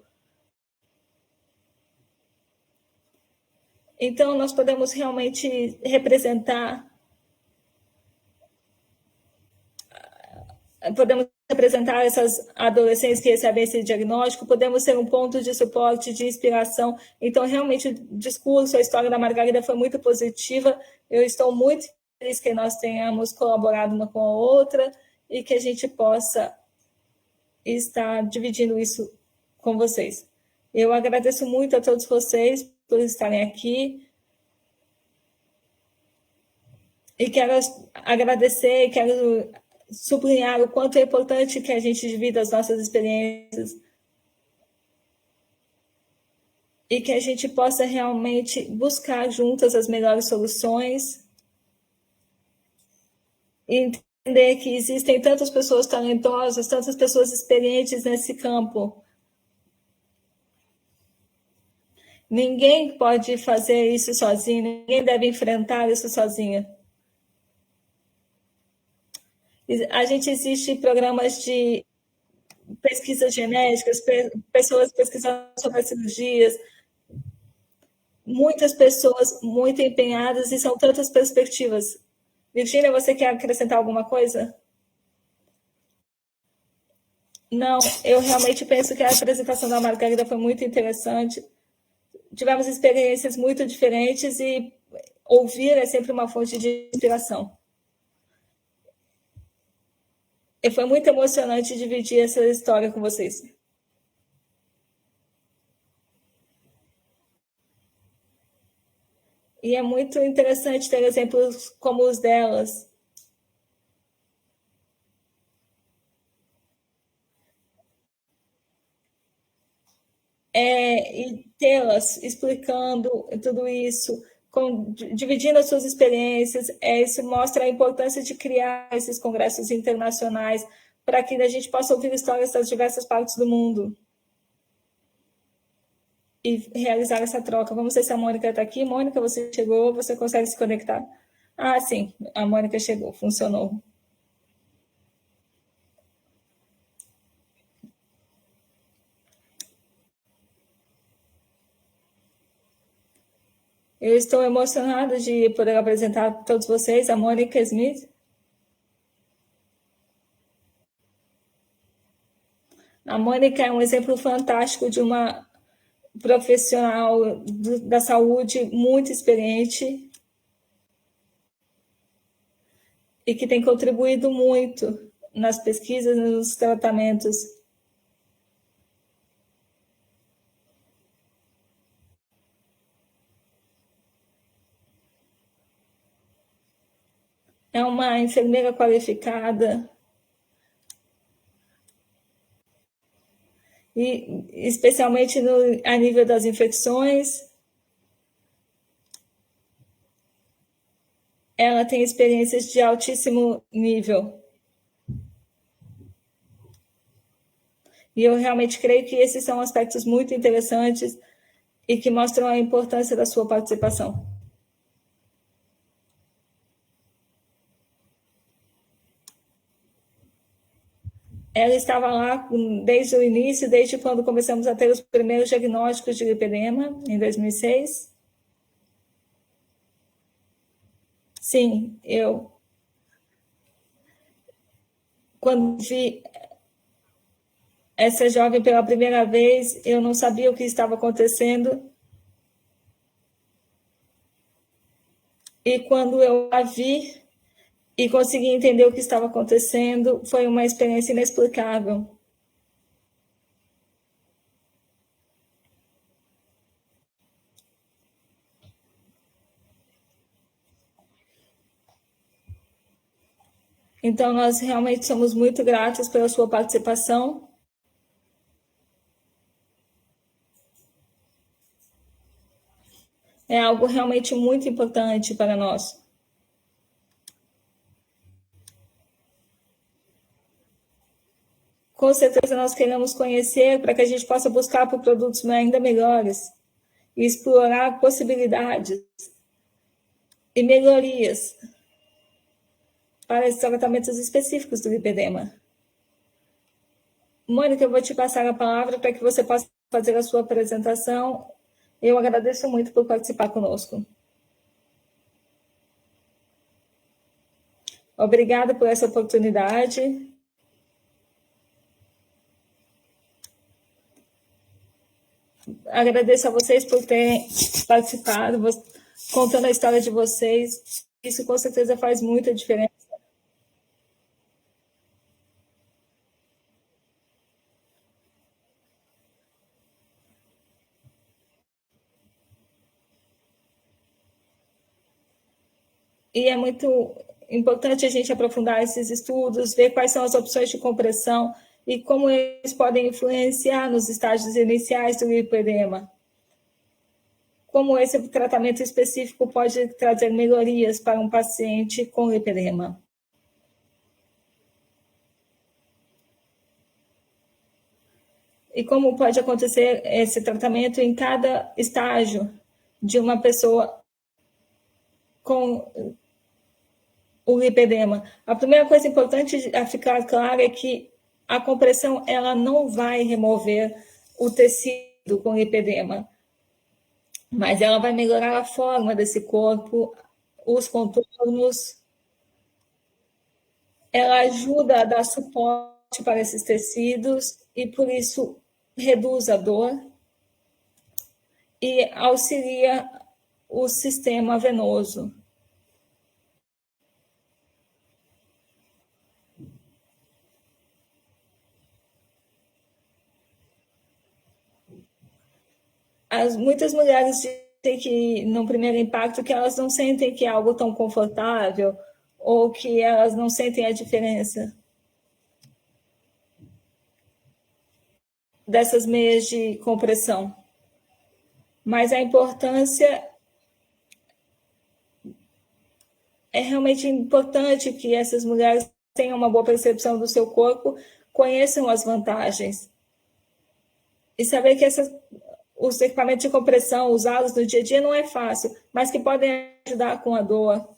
Então, nós podemos realmente representar essas adolescentes que recebem esse diagnóstico, podemos ser um ponto de suporte, de inspiração. Então, realmente, o discurso, a história da Margarida foi muito positiva. Eu estou muito feliz que nós tenhamos colaborado uma com a outra e que a gente possa estar dividindo isso com vocês. Eu agradeço muito a todos vocês por estarem aqui e quero agradecer, quero sublinhar o quanto é importante que a gente divida as nossas experiências e que a gente possa realmente buscar juntas as melhores soluções e entender que existem tantas pessoas talentosas, tantas pessoas experientes nesse campo. Ninguém pode fazer isso sozinho, ninguém deve enfrentar isso sozinha. A gente existe programas de pesquisas genéticas, pessoas pesquisando sobre as cirurgias, muitas pessoas muito empenhadas e são tantas perspectivas. Virginia, você quer acrescentar alguma coisa? Não, eu realmente penso que a apresentação da Margarida foi muito interessante. Tivemos experiências muito diferentes e ouvir é sempre uma fonte de inspiração. E foi muito emocionante dividir essa história com vocês. E é muito interessante ter exemplos como os delas. E tê-las explicando tudo isso, dividindo as suas experiências, isso mostra a importância de criar esses congressos internacionais para que a gente possa ouvir histórias das diversas partes do mundo e realizar essa troca. Vamos ver se a Mônica está aqui. Mônica, você chegou, você consegue se conectar? Ah, sim, a Mônica chegou, funcionou. Eu estou emocionada de poder apresentar a todos vocês a Mônica Smith. A Mônica é um exemplo fantástico de uma profissional da saúde muito experiente e que tem contribuído muito nas pesquisas e nos tratamentos. É uma enfermeira qualificada e especialmente a nível das infecções. Ela tem experiências de altíssimo nível. E eu realmente creio que esses são aspectos muito interessantes e que mostram a importância da sua participação. Ela estava lá desde o início, desde quando começamos a ter os primeiros diagnósticos de lipedema, em 2006. Sim, eu, quando vi essa jovem pela primeira vez, eu não sabia o que estava acontecendo. E quando eu a vi e consegui entender o que estava acontecendo, foi uma experiência inexplicável. Então, nós realmente somos muito gratos pela sua participação. É algo realmente muito importante para nós. Com certeza nós queremos conhecer para que a gente possa buscar por produtos ainda melhores e explorar possibilidades e melhorias para esses tratamentos específicos do lipedema. Mônica, eu vou te passar a palavra para que você possa fazer a sua apresentação. Eu agradeço muito por participar conosco. Obrigada por essa oportunidade. Agradeço a vocês por terem participado, contando a história de vocês. Isso com certeza faz muita diferença. E é muito importante a gente aprofundar esses estudos, ver quais são as opções de compressão e como eles podem influenciar nos estágios iniciais do lipedema. Como esse tratamento específico pode trazer melhorias para um paciente com lipedema. E como pode acontecer esse tratamento em cada estágio de uma pessoa com o lipedema. A primeira coisa importante a ficar clara é que a compressão ela não vai remover o tecido com lipedema, mas ela vai melhorar a forma desse corpo, os contornos, ela ajuda a dar suporte para esses tecidos e, por isso, reduz a dor e auxilia o sistema venoso. Muitas mulheres dizem que, no primeiro impacto, que elas não sentem que é algo tão confortável ou que elas não sentem a diferença dessas meias de compressão. Mas a importância é realmente importante que essas mulheres tenham uma boa percepção do seu corpo, conheçam as vantagens e saber que os equipamentos de compressão usados no dia a dia não é fácil, mas que podem ajudar com a dor,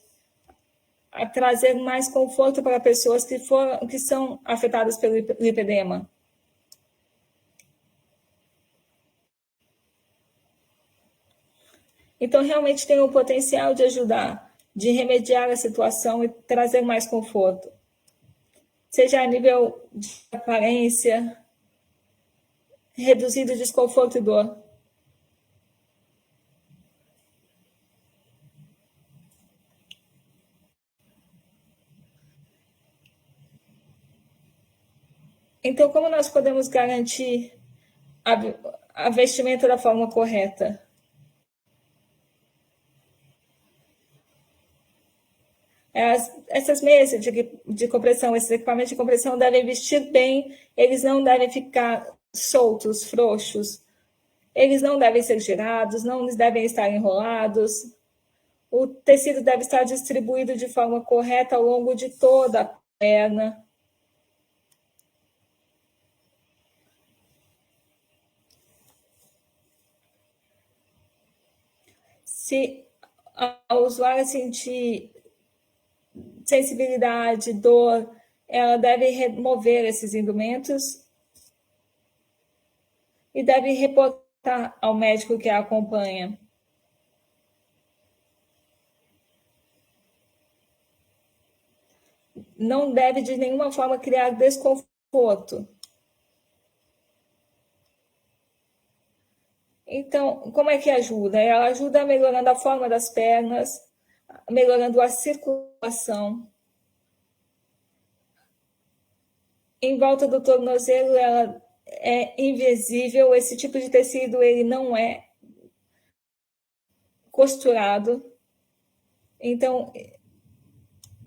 a trazer mais conforto para pessoas que são afetadas pelo lipedema. Então, realmente tem o potencial de ajudar, de remediar a situação e trazer mais conforto. Seja a nível de aparência, reduzir o desconforto e dor. Então, como nós podemos garantir a vestimenta da forma correta? Essas mesas de compressão, esses equipamentos de compressão devem vestir bem, eles não devem ficar soltos, frouxos, eles não devem ser girados, não devem estar enrolados. O tecido deve estar distribuído de forma correta ao longo de toda a perna. Se a usuária sentir sensibilidade, dor, ela deve remover esses indumentos e deve reportar ao médico que a acompanha. Não deve de nenhuma forma criar desconforto. Então, como é que ajuda? Ela ajuda melhorando a forma das pernas, melhorando a circulação. Em volta do tornozelo, ela é invisível, esse tipo de tecido ele não é costurado. Então,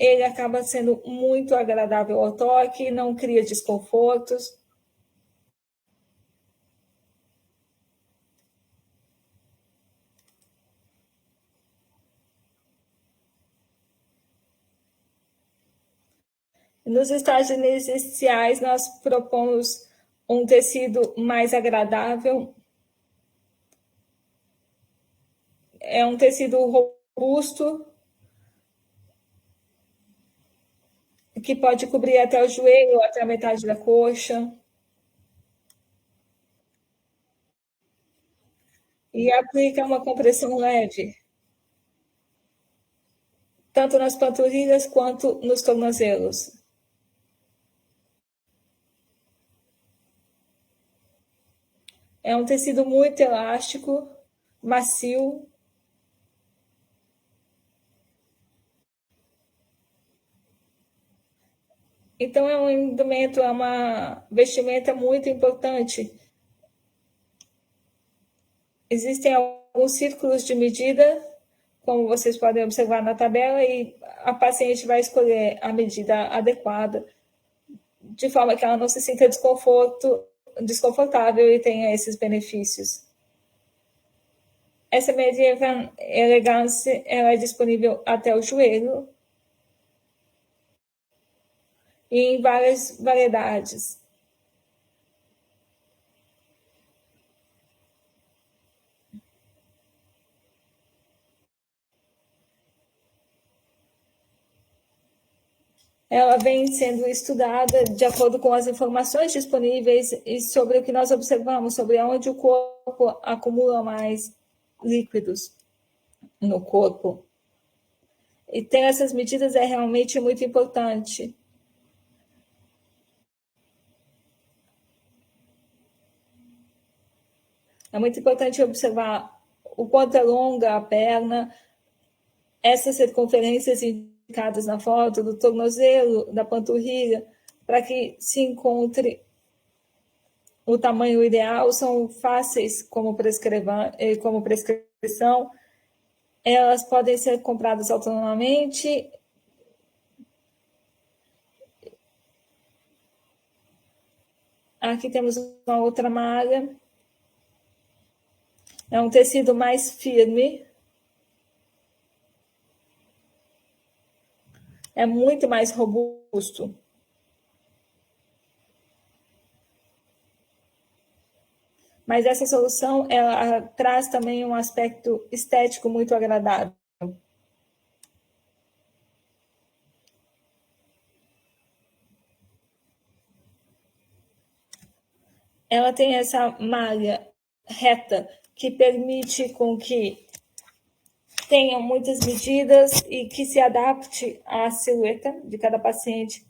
ele acaba sendo muito agradável ao toque, não cria desconfortos. Nos estágios iniciais, nós propomos um tecido mais agradável. É um tecido robusto, que pode cobrir até o joelho ou até a metade da coxa. E aplica uma compressão leve, tanto nas panturrilhas quanto nos tornozelos. É um tecido muito elástico, macio. Então, é um indumento, é uma vestimenta muito importante. Existem alguns círculos de medida, como vocês podem observar na tabela, e a paciente vai escolher a medida adequada, de forma que ela não se sinta desconfortável e tenha esses benefícios. Essa medida elegância ela é disponível até o joelho e em várias variedades. Ela vem sendo estudada de acordo com as informações disponíveis e sobre o que nós observamos, sobre onde o corpo acumula mais líquidos no corpo. E ter essas medidas é realmente muito importante. É muito importante observar o quanto é longa a perna, essas circunferências indicadas na foto, do tornozelo, da panturrilha, para que se encontre o tamanho ideal, são fáceis como prescrição, elas podem ser compradas autonomamente. Aqui temos uma outra malha. É um tecido mais firme. É muito mais robusto. Mas essa solução, ela traz também um aspecto estético muito agradável. Ela tem essa malha reta que permite com que tenham muitas medidas e que se adapte à silhueta de cada paciente.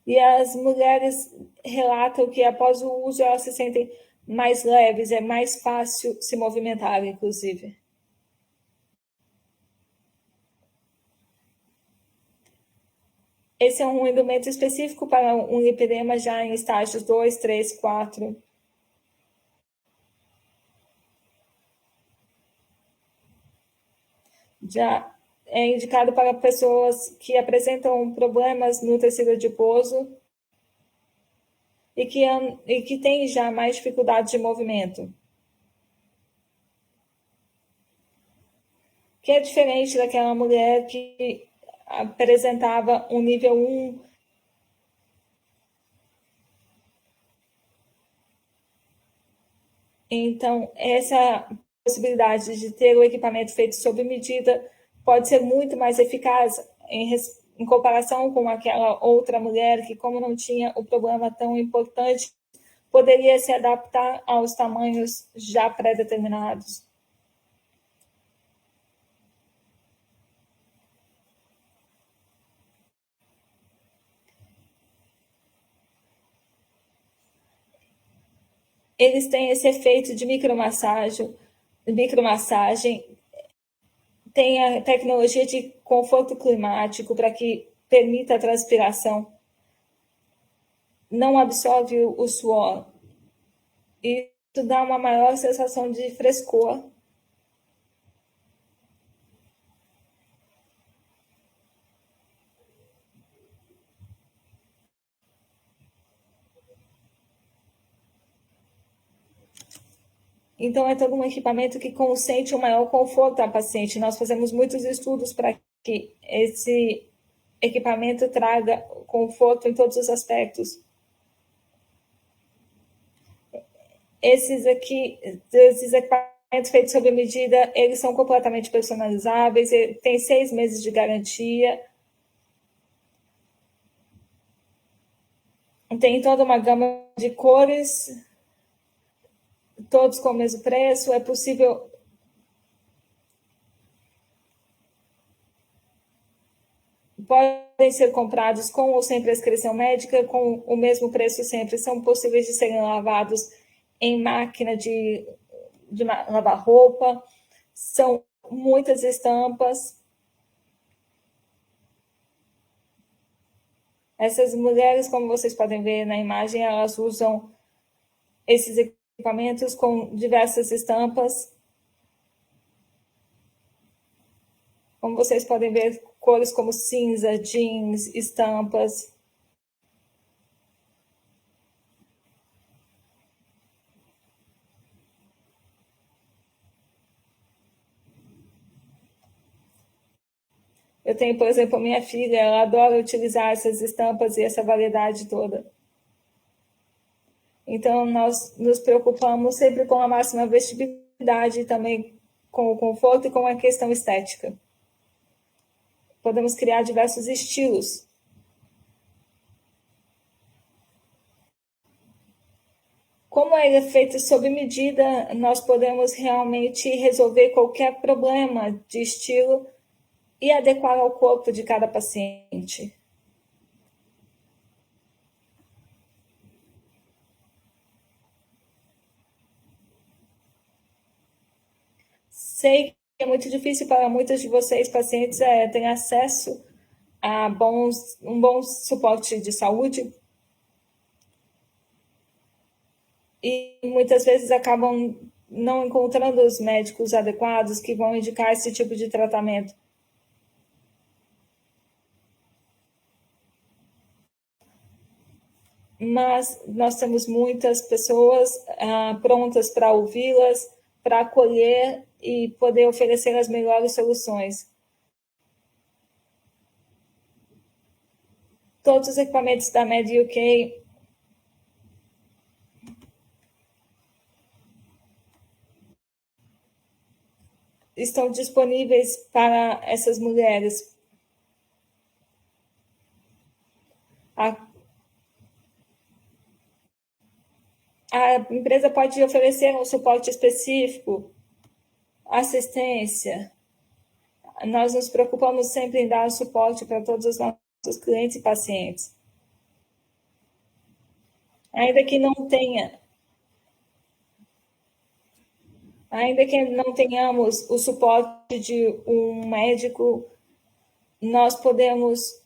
E as mulheres relatam que após o uso elas se sentem mais leves, é mais fácil se movimentar, inclusive. Esse é um indumento específico para um lipedema já em estágios 2, 3, 4. Já é indicado para pessoas que apresentam problemas no tecido adiposo e que têm já mais dificuldade de movimento. Que é diferente daquela mulher que apresentava um nível 1. Então, essa possibilidade de ter o equipamento feito sob medida pode ser muito mais eficaz em comparação com aquela outra mulher que, como não tinha o problema tão importante, poderia se adaptar aos tamanhos já pré-determinados. Eles têm esse efeito de micromassagem, tem a tecnologia de conforto climático para que permita a transpiração, não absorve o suor. E isso dá uma maior sensação de frescor. Então, é todo um equipamento que consente um maior conforto à paciente. Nós fazemos muitos estudos para que esse equipamento traga conforto em todos os aspectos. Esses equipamentos feitos sob medida, eles são completamente personalizáveis, tem 6 meses de garantia. Tem toda uma gama de cores, todos com o mesmo preço. É possível podem ser comprados com ou sem prescrição médica, com o mesmo preço sempre. São possíveis de serem lavados em máquina de lavar roupa. São muitas estampas. Essas mulheres, como vocês podem ver na imagem, elas usam esses equipamentos com diversas estampas. Como vocês podem ver, cores como cinza, jeans, estampas. Eu tenho, por exemplo, minha filha, ela adora utilizar essas estampas e essa variedade toda. Então, nós nos preocupamos sempre com a máxima vestibilidade e também com o conforto e com a questão estética. Podemos criar diversos estilos. Como ele é feito sob medida, nós podemos realmente resolver qualquer problema de estilo e adequar ao corpo de cada paciente. Sei que é muito difícil para muitos de vocês, pacientes, terem acesso a um bom suporte de saúde, e muitas vezes acabam não encontrando os médicos adequados que vão indicar esse tipo de tratamento. Mas nós temos muitas pessoas prontas para ouvi-las, para acolher e poder oferecer as melhores soluções. Todos os equipamentos da Med UK estão disponíveis para essas mulheres. A empresa pode oferecer um suporte específico, assistência. Nós nos preocupamos sempre em dar suporte para todos os nossos clientes e pacientes. Ainda que não tenhamos o suporte de um médico, nós podemos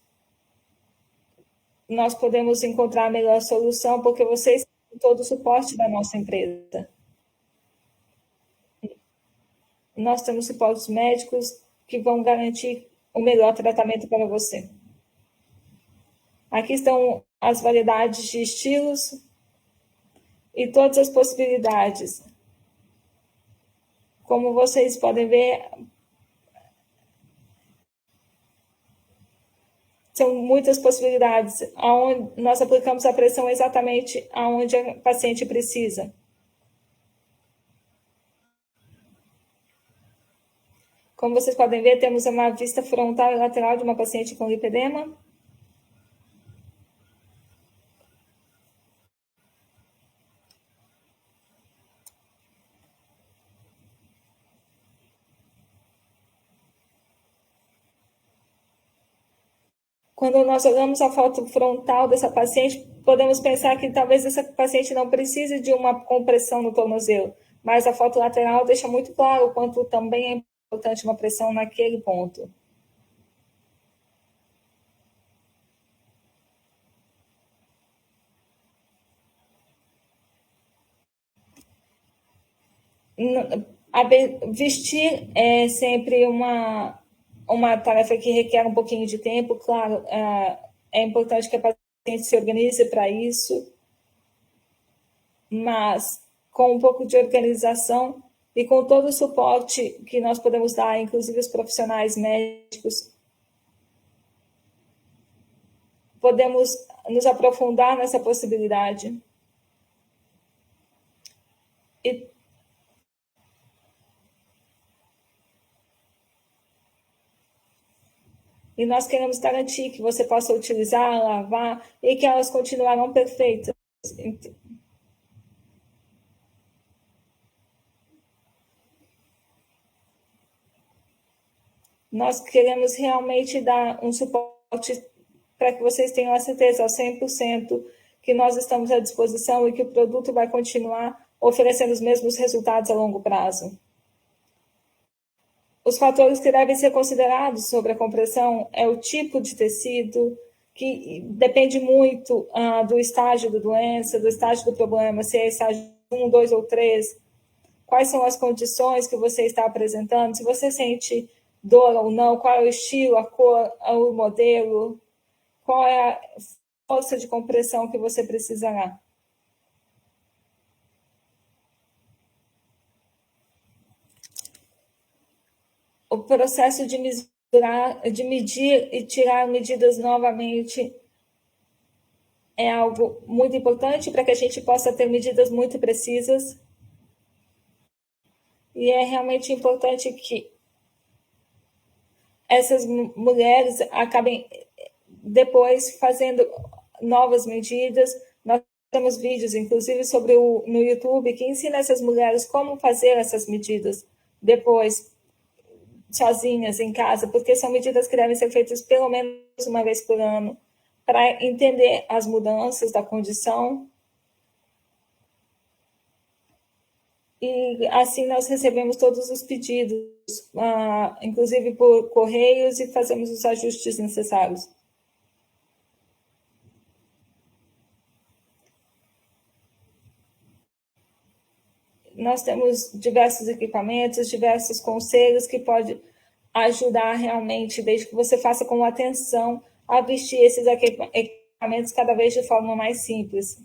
encontrar a melhor solução, porque vocês têm todo o suporte da nossa empresa. Nós temos suportes médicos que vão garantir o melhor tratamento para você. Aqui estão as variedades de estilos e todas as possibilidades. Como vocês podem ver, são muitas possibilidades, onde nós aplicamos a pressão exatamente aonde a paciente precisa. Como vocês podem ver, temos uma vista frontal e lateral de uma paciente com lipedema. Quando nós olhamos a foto frontal dessa paciente, podemos pensar que talvez essa paciente não precise de uma compressão no tornozelo, mas a foto lateral deixa muito claro o quanto também é importante uma pressão naquele ponto. Vestir é sempre uma tarefa que requer um pouquinho de tempo, claro, é importante que a paciente se organize para isso, mas com um pouco de organização e com todo o suporte que nós podemos dar, inclusive os profissionais médicos, podemos nos aprofundar nessa possibilidade. E nós queremos garantir que você possa utilizar, lavar e que elas continuarão perfeitas. Nós queremos realmente dar um suporte para que vocês tenham a certeza ao 100% que nós estamos à disposição e que o produto vai continuar oferecendo os mesmos resultados a longo prazo. Os fatores que devem ser considerados sobre a compressão é o tipo de tecido, que depende muito do estágio da doença, do estágio do problema, se é estágio 1, 2 ou 3, quais são as condições que você está apresentando, se você sente dor ou não, qual é o estilo, a cor, o modelo, qual é a força de compressão que você precisará. O processo de medir e tirar medidas novamente é algo muito importante para que a gente possa ter medidas muito precisas. E é realmente importante que essas mulheres acabem depois fazendo novas medidas. Nós temos vídeos, inclusive, no YouTube, que ensina essas mulheres como fazer essas medidas depois, sozinhas, em casa, porque são medidas que devem ser feitas pelo menos uma vez por ano, para entender as mudanças da condição. E assim nós recebemos todos os pedidos, inclusive por correios, e fazemos os ajustes necessários. Nós temos diversos equipamentos, diversos conselhos que podem ajudar realmente, desde que você faça com atenção a vestir esses equipamentos cada vez de forma mais simples.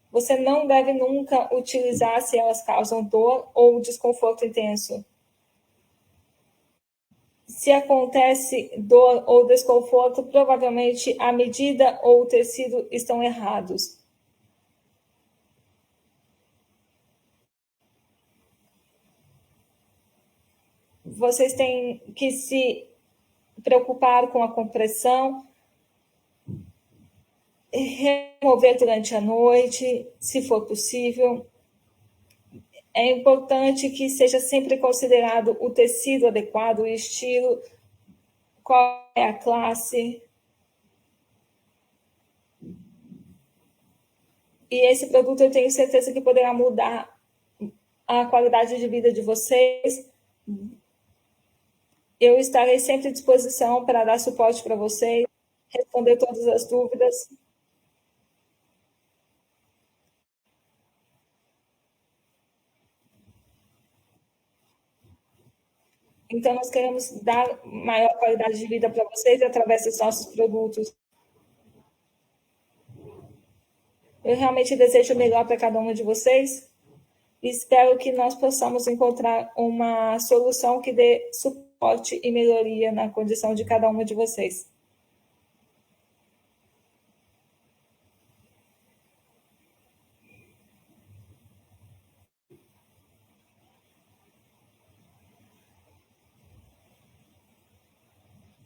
Você não deve nunca utilizar se elas causam dor ou desconforto intenso. Se acontece dor ou desconforto, provavelmente a medida ou o tecido estão errados. Vocês têm que se preocupar com a compressão, remover durante a noite, se for possível. É importante que seja sempre considerado o tecido adequado, o estilo, qual é a classe. E esse produto eu tenho certeza que poderá mudar a qualidade de vida de vocês. Eu estarei sempre à disposição para dar suporte para vocês, responder todas as dúvidas. Então, nós queremos dar maior qualidade de vida para vocês através dos nossos produtos. Eu realmente desejo o melhor para cada um de vocês e espero que nós possamos encontrar uma solução que dê suporte e melhoria na condição de cada uma de vocês.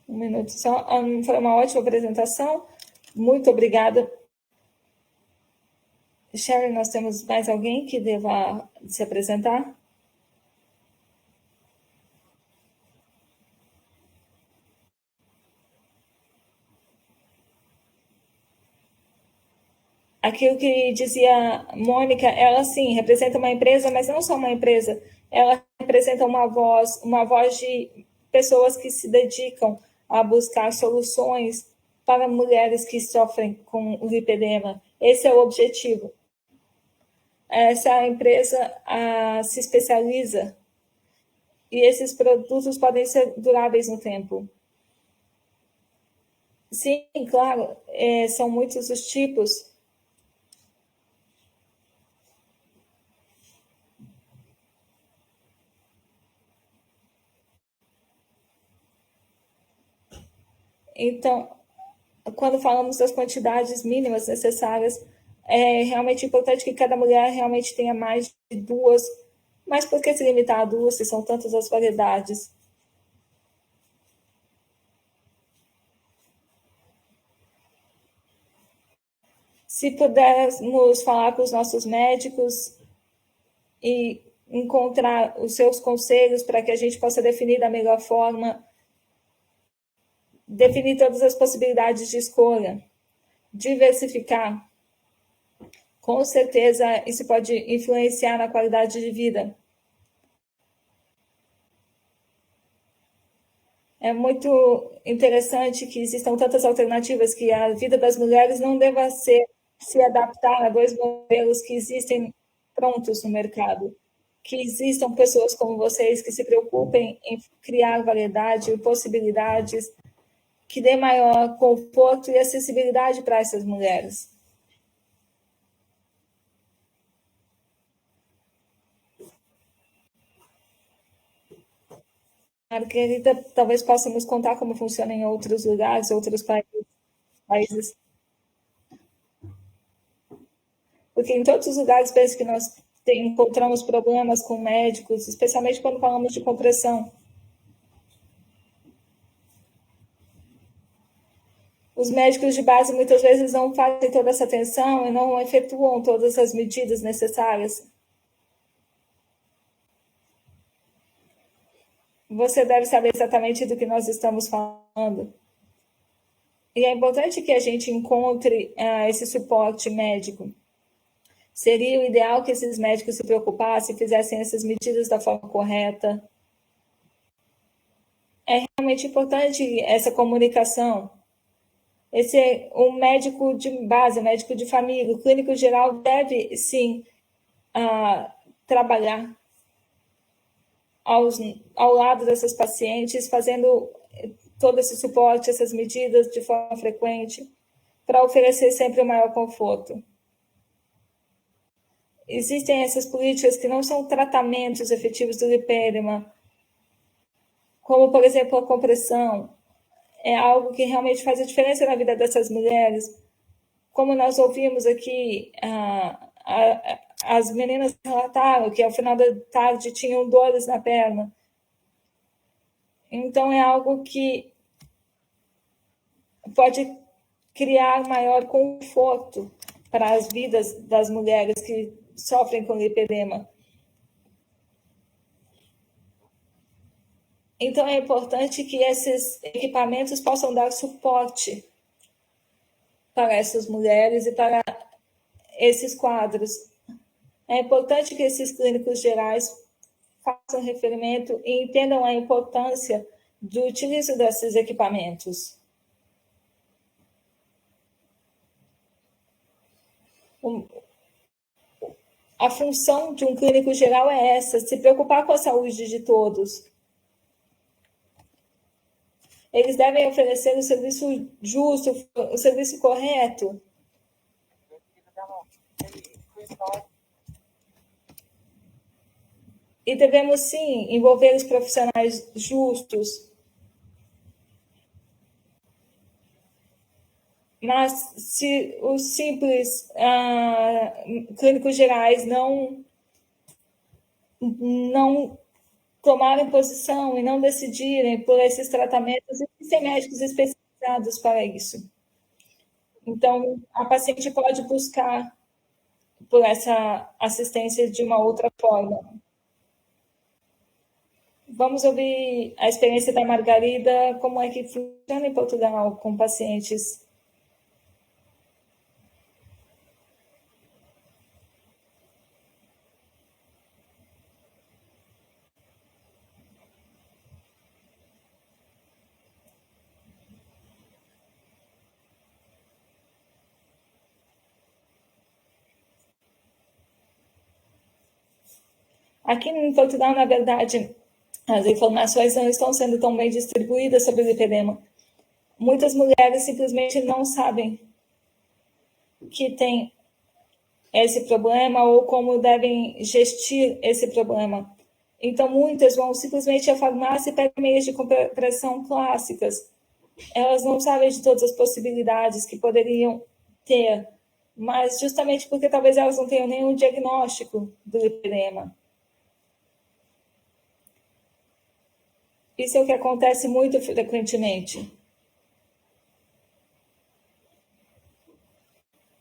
Um minuto só. Foi uma ótima apresentação. Muito obrigada. Sharon, nós temos mais alguém que deva se apresentar? Aquilo que dizia Mônica, ela sim representa uma empresa, mas não só uma empresa, ela representa uma voz de pessoas que se dedicam a buscar soluções para mulheres que sofrem com o lipedema. Esse é o objetivo. Essa empresa se especializa e esses produtos podem ser duráveis no tempo. Sim, claro, são muitos os tipos. Então, quando falamos das quantidades mínimas necessárias, é realmente importante que cada mulher realmente tenha mais de duas. Mas por que se limitar a duas se são tantas as variedades? Se pudermos falar com os nossos médicos e encontrar os seus conselhos para que a gente possa definir da melhor forma, definir todas as possibilidades de escolha, diversificar, com certeza isso pode influenciar na qualidade de vida. É muito interessante que existam tantas alternativas, que a vida das mulheres não deva ser se adaptar a dois modelos que existem prontos no mercado. Que existam pessoas como vocês que se preocupem em criar variedade e possibilidades que dê maior conforto e acessibilidade para essas mulheres. Margarida, talvez possamos contar como funciona em outros lugares, outros países. Porque em todos os lugares penso que nós encontramos problemas com médicos, especialmente quando falamos de compressão. Os médicos de base muitas vezes não fazem toda essa atenção e não efetuam todas as medidas necessárias. Você deve saber exatamente do que nós estamos falando. E é importante que a gente encontre esse suporte médico. Seria o ideal que esses médicos se preocupassem, fizessem essas medidas da forma correta. É realmente importante essa comunicação. Esse é um médico de base, um médico de família, o clínico geral deve, sim, trabalhar ao lado dessas pacientes, fazendo todo esse suporte, essas medidas de forma frequente, para oferecer sempre o maior conforto. Existem essas políticas que não são tratamentos efetivos do lipedema, como, por exemplo, a compressão. É algo que realmente faz a diferença na vida dessas mulheres. Como nós ouvimos aqui, as meninas relataram que ao final da tarde tinham dores na perna. Então, é algo que pode criar maior conforto para as vidas das mulheres que sofrem com lipedema. Então, é importante que esses equipamentos possam dar suporte para essas mulheres e para esses quadros. É importante que esses clínicos gerais façam referimento e entendam a importância do utilizo desses equipamentos. A função de um clínico geral é essa, se preocupar com a saúde de todos. Eles devem oferecer o serviço justo, o serviço correto. E devemos, sim, envolver os profissionais justos. Mas se os simples clínicos gerais não tomarem posição e não decidirem por esses tratamentos, existem médicos especializados para isso. Então, a paciente pode buscar por essa assistência de uma outra forma. Vamos ouvir a experiência da Margarida, como é que funciona em Portugal com pacientes. Aqui em Portugal, na verdade, as informações não estão sendo tão bem distribuídas sobre o lipedema. Muitas mulheres simplesmente não sabem que tem esse problema ou como devem gestir esse problema. Então, muitas vão simplesmente à farmácia e pegam meias de compressão clássicas elas não sabem de todas as possibilidades que poderiam ter, mas justamente porque talvez elas não tenham nenhum diagnóstico do lipedema. Isso é o que acontece muito frequentemente.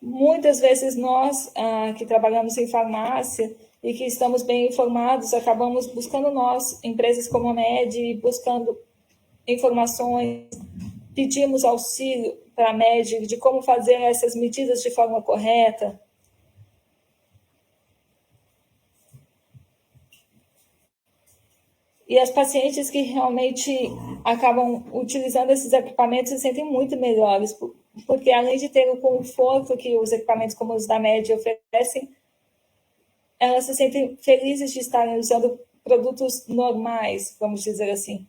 Muitas vezes nós que trabalhamos em farmácia e que estamos bem informados, acabamos buscando nós, empresas como a MED, buscando informações, pedimos auxílio para a MED de como fazer essas medidas de forma correta. E as pacientes que realmente acabam utilizando esses equipamentos se sentem muito melhores, porque além de ter o conforto que os equipamentos como os da MED oferecem, elas se sentem felizes de estarem usando produtos normais, vamos dizer assim.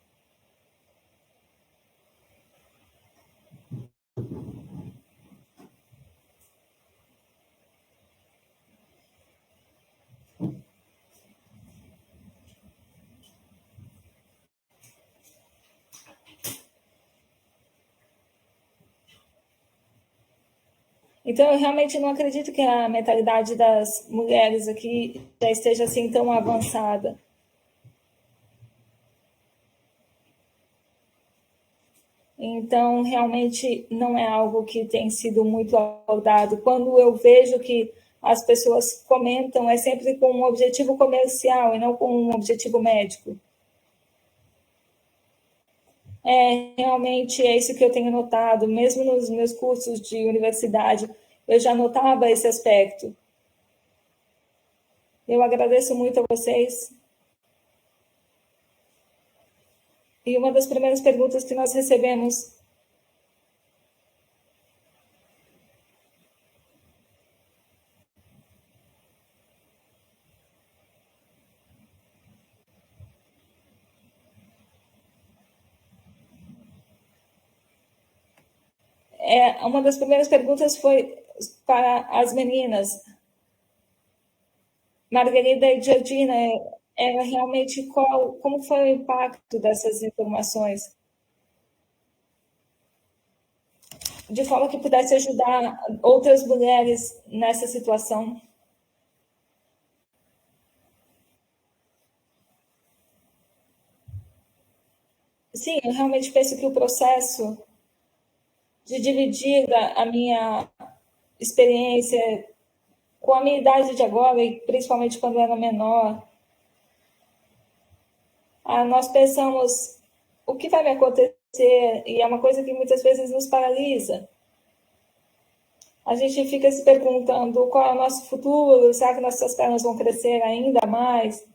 Então, eu realmente não acredito que a mentalidade das mulheres aqui já esteja assim tão avançada. Então, realmente não é algo que tem sido muito abordado. Quando eu vejo que as pessoas comentam, é sempre com um objetivo comercial e não com um objetivo médico. Realmente é isso que eu tenho notado, mesmo nos meus cursos de universidade, eu já notava esse aspecto. Eu agradeço muito a vocês. E uma das primeiras perguntas que nós recebemos uma das primeiras perguntas foi para as meninas, Margarida e Georgina, realmente como foi o impacto dessas informações, de forma que pudesse ajudar outras mulheres nessa situação. Sim, eu realmente penso que o processo de dividir a minha experiência com a minha idade de agora, e principalmente quando eu era menor, nós pensamos o que vai me acontecer, e é uma coisa que muitas vezes nos paralisa. A gente fica se perguntando qual é o nosso futuro, será que nossas pernas vão crescer ainda mais?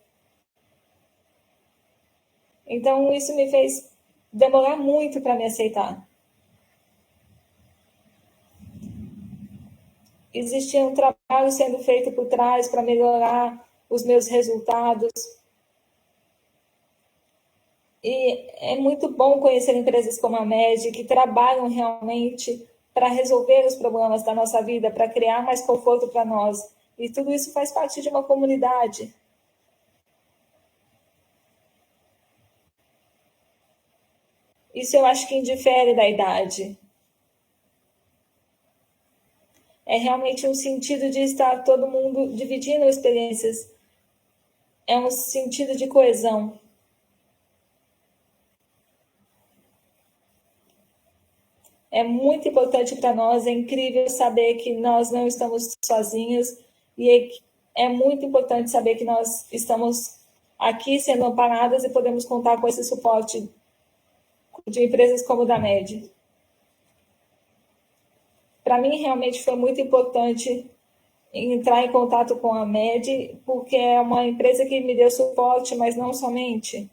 Então, isso me fez demorar muito para me aceitar. Existia um trabalho sendo feito por trás para melhorar os meus resultados. E é muito bom conhecer empresas como a MED, que trabalham realmente para resolver os problemas da nossa vida, para criar mais conforto para nós. E tudo isso faz parte de uma comunidade. Isso eu acho que indifere da idade. É realmente um sentido de estar todo mundo dividindo experiências. É um sentido de coesão. É muito importante para nós, é incrível saber que nós não estamos sozinhos e é muito importante saber que nós estamos aqui sendo amparadas e podemos contar com esse suporte de empresas como o da MED. Para mim, realmente foi muito importante entrar em contato com a MED, porque é uma empresa que me deu suporte, mas não somente.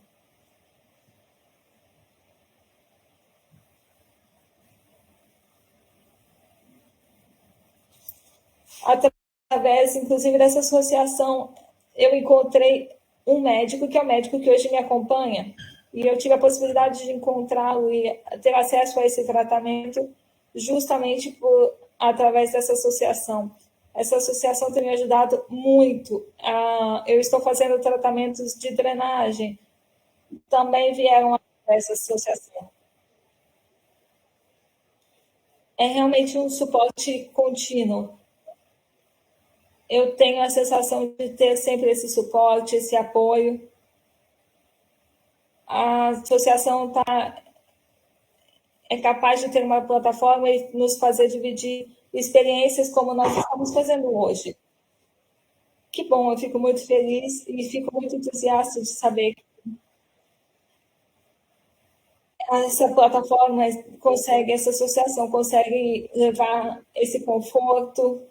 Através, inclusive, dessa associação, eu encontrei um médico, que é o médico que hoje me acompanha, e eu tive a possibilidade de encontrá-lo e ter acesso a esse tratamento justamente através dessa associação. Essa associação tem me ajudado muito. Eu estou fazendo tratamentos de drenagem, também vieram dessa associação. É realmente um suporte contínuo. Eu tenho a sensação de ter sempre esse suporte, esse apoio. A associação é capaz de ter uma plataforma e nos fazer dividir experiências como nós estamos fazendo hoje. Que bom, eu fico muito feliz e fico muito entusiasta de saber que essa plataforma consegue, essa associação consegue levar esse conforto.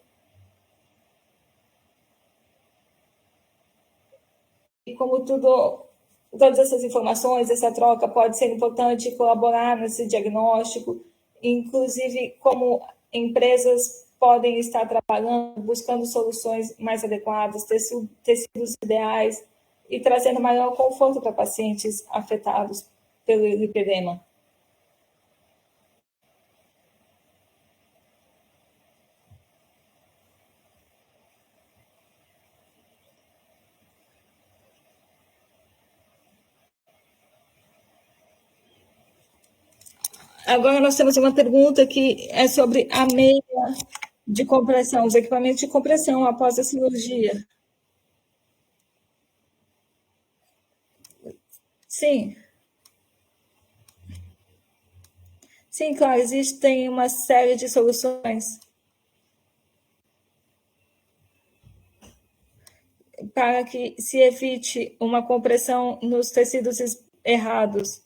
E como todas essas informações, essa troca pode ser importante colaborar nesse diagnóstico, inclusive como empresas podem estar trabalhando, buscando soluções mais adequadas, tecidos ideais e trazendo maior conforto para pacientes afetados pelo lipedema. Agora nós temos uma pergunta que é sobre a meia de compressão, os equipamentos de compressão após a cirurgia. Sim, sim, claro, existem uma série de soluções para que se evite uma compressão nos tecidos errados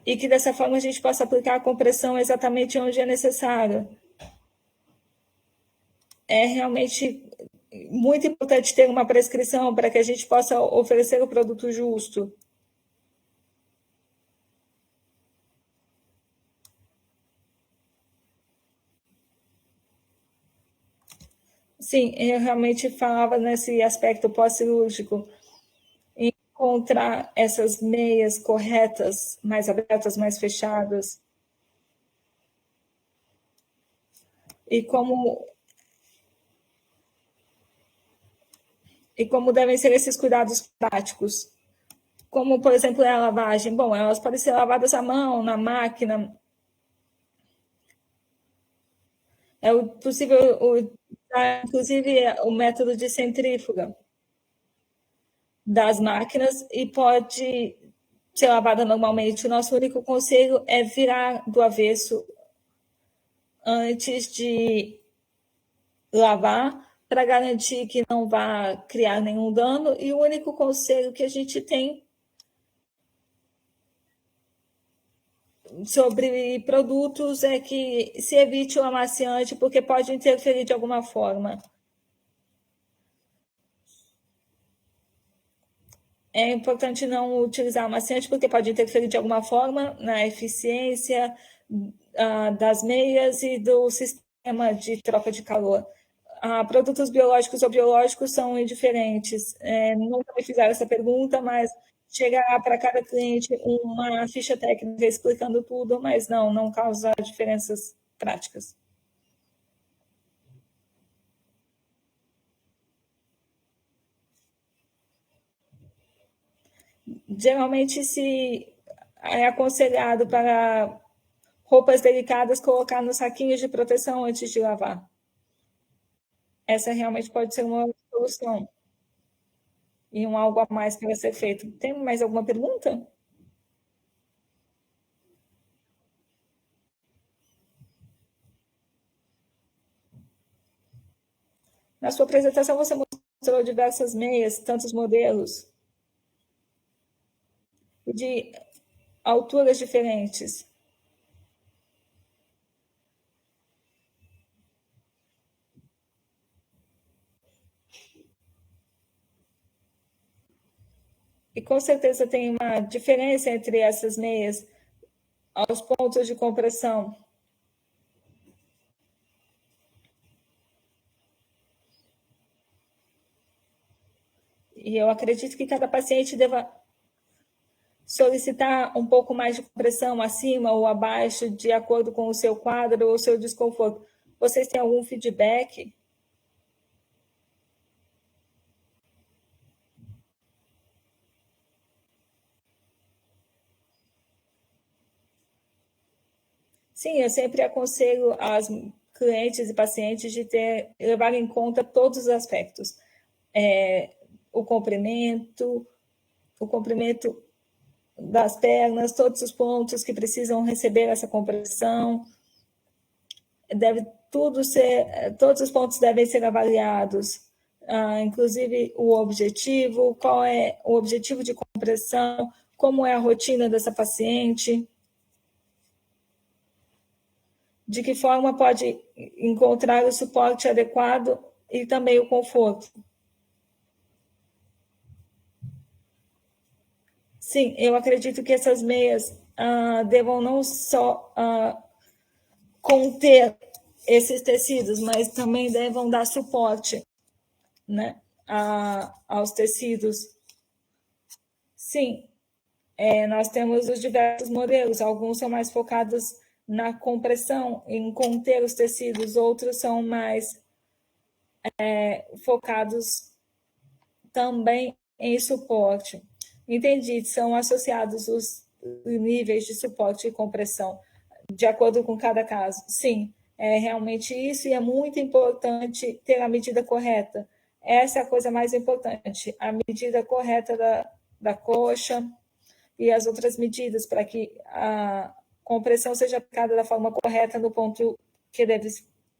e que dessa forma a gente possa aplicar a compressão exatamente onde é necessário. É realmente muito importante ter uma prescrição para que a gente possa oferecer o produto justo. Sim, eu realmente falava nesse aspecto pós-cirúrgico, encontrar essas meias corretas, mais abertas, mais fechadas, e como devem ser esses cuidados práticos. Como, por exemplo, a lavagem. Bom, elas podem ser lavadas à mão, na máquina. É possível, inclusive, o método de centrífuga das máquinas e pode ser lavada normalmente. O nosso único conselho é virar do avesso antes de lavar, para garantir que não vá criar nenhum dano. E o único conselho que a gente tem sobre produtos é que se evite o amaciante, porque pode interferir de alguma forma. É importante não utilizar amaciante, porque pode interferir de alguma forma na eficiência das meias e do sistema de troca de calor. Produtos biológicos ou biológicos são indiferentes. Nunca me fizeram essa pergunta, mas chegará para cada cliente uma ficha técnica explicando tudo, mas não causa diferenças práticas. Geralmente, se é aconselhado para roupas delicadas colocar nos saquinhos de proteção antes de lavar. Essa realmente pode ser uma solução e algo a mais que vai ser feito. Tem mais alguma pergunta? Na sua apresentação, você mostrou diversas meias, tantos modelos, de alturas diferentes. E com certeza tem uma diferença entre essas meias aos pontos de compressão. E eu acredito que cada paciente deva solicitar um pouco mais de compressão acima ou abaixo, de acordo com o seu quadro ou o seu desconforto. Vocês têm algum feedback? Sim, eu sempre aconselho as clientes e pacientes de levar em conta todos os aspectos. O comprimento das pernas, todos os pontos que precisam receber essa compressão, todos os pontos devem ser avaliados, inclusive o objetivo, qual é o objetivo de compressão, como é a rotina dessa paciente, de que forma pode encontrar o suporte adequado e também o conforto. Sim, eu acredito que essas meias devam não só conter esses tecidos, mas também devam dar suporte, né, aos tecidos. Sim, nós temos os diversos modelos, alguns são mais focados na compressão, em conter os tecidos, outros são mais focados também em suporte. Entendi, são associados os níveis de suporte e compressão, de acordo com cada caso. Sim, é realmente isso, e é muito importante ter a medida correta. Essa é a coisa mais importante, a medida correta da coxa e as outras medidas para que a compressão seja aplicada da forma correta no ponto que deve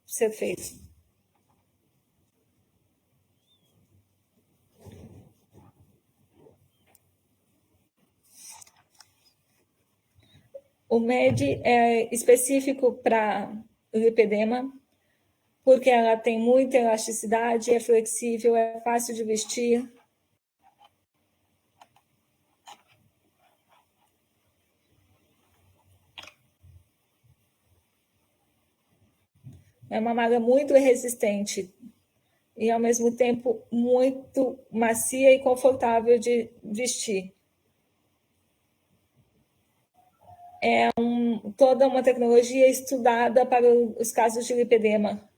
ser feito. O MED é específico para lipedema, porque ela tem muita elasticidade, é flexível, é fácil de vestir. É uma malha muito resistente e, ao mesmo tempo, muito macia e confortável de vestir. É toda uma tecnologia estudada para os casos de lipedema.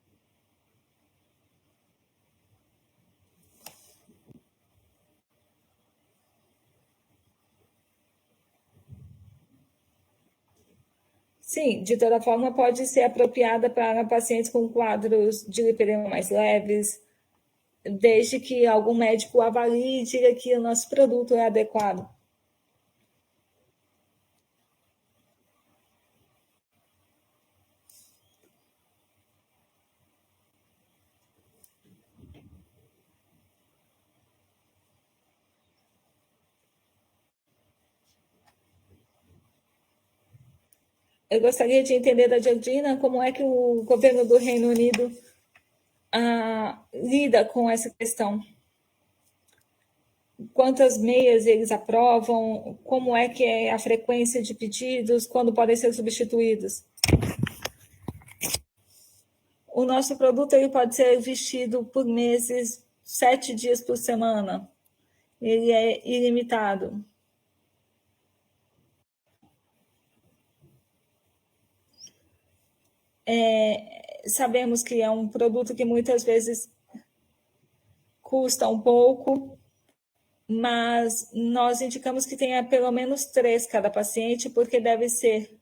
Sim, de toda forma, pode ser apropriada para pacientes com quadros de lipedema mais leves, desde que algum médico avalie e diga que o nosso produto é adequado. Eu gostaria de entender da Georgina como é que o governo do Reino Unido lida com essa questão. Quantas meias eles aprovam? Como é que é a frequência de pedidos? Quando podem ser substituídos? O nosso produto ele pode ser vestido por meses, 7 dias por semana. Ele é ilimitado. Sabemos que é um produto que muitas vezes custa um pouco, mas nós indicamos que tenha pelo menos 3 cada paciente, porque deve ser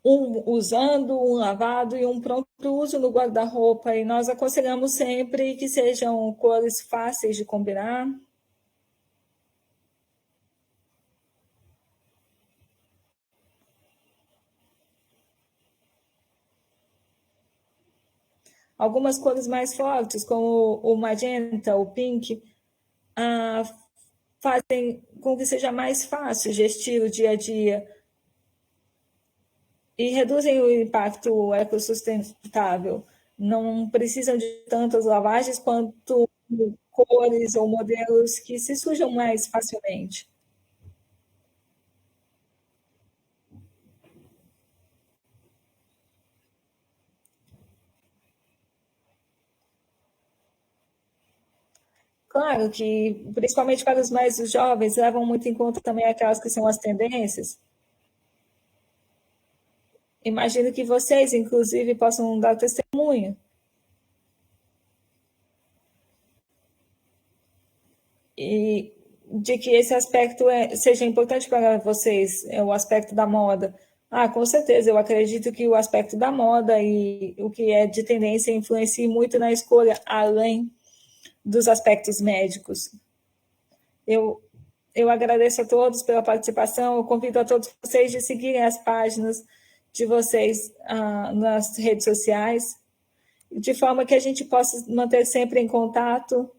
um usando, um lavado e um pronto para uso no guarda-roupa. E nós aconselhamos sempre que sejam cores fáceis de combinar. Algumas cores mais fortes, como o magenta, o pink, fazem com que seja mais fácil gestir o dia a dia e reduzem o impacto ecossustentável. Não precisam de tantas lavagens quanto cores ou modelos que se sujam mais facilmente. Claro que, principalmente para os mais jovens, levam muito em conta também aquelas que são as tendências. Imagino que vocês, inclusive, possam dar testemunho e de que esse aspecto seja importante para vocês, é o aspecto da moda, Com certeza, eu acredito que o aspecto da moda e o que é de tendência influencia muito na escolha, além dos aspectos médicos. Eu agradeço a todos pela participação, eu convido a todos vocês de seguirem as páginas de vocês nas redes sociais, de forma que a gente possa manter sempre em contato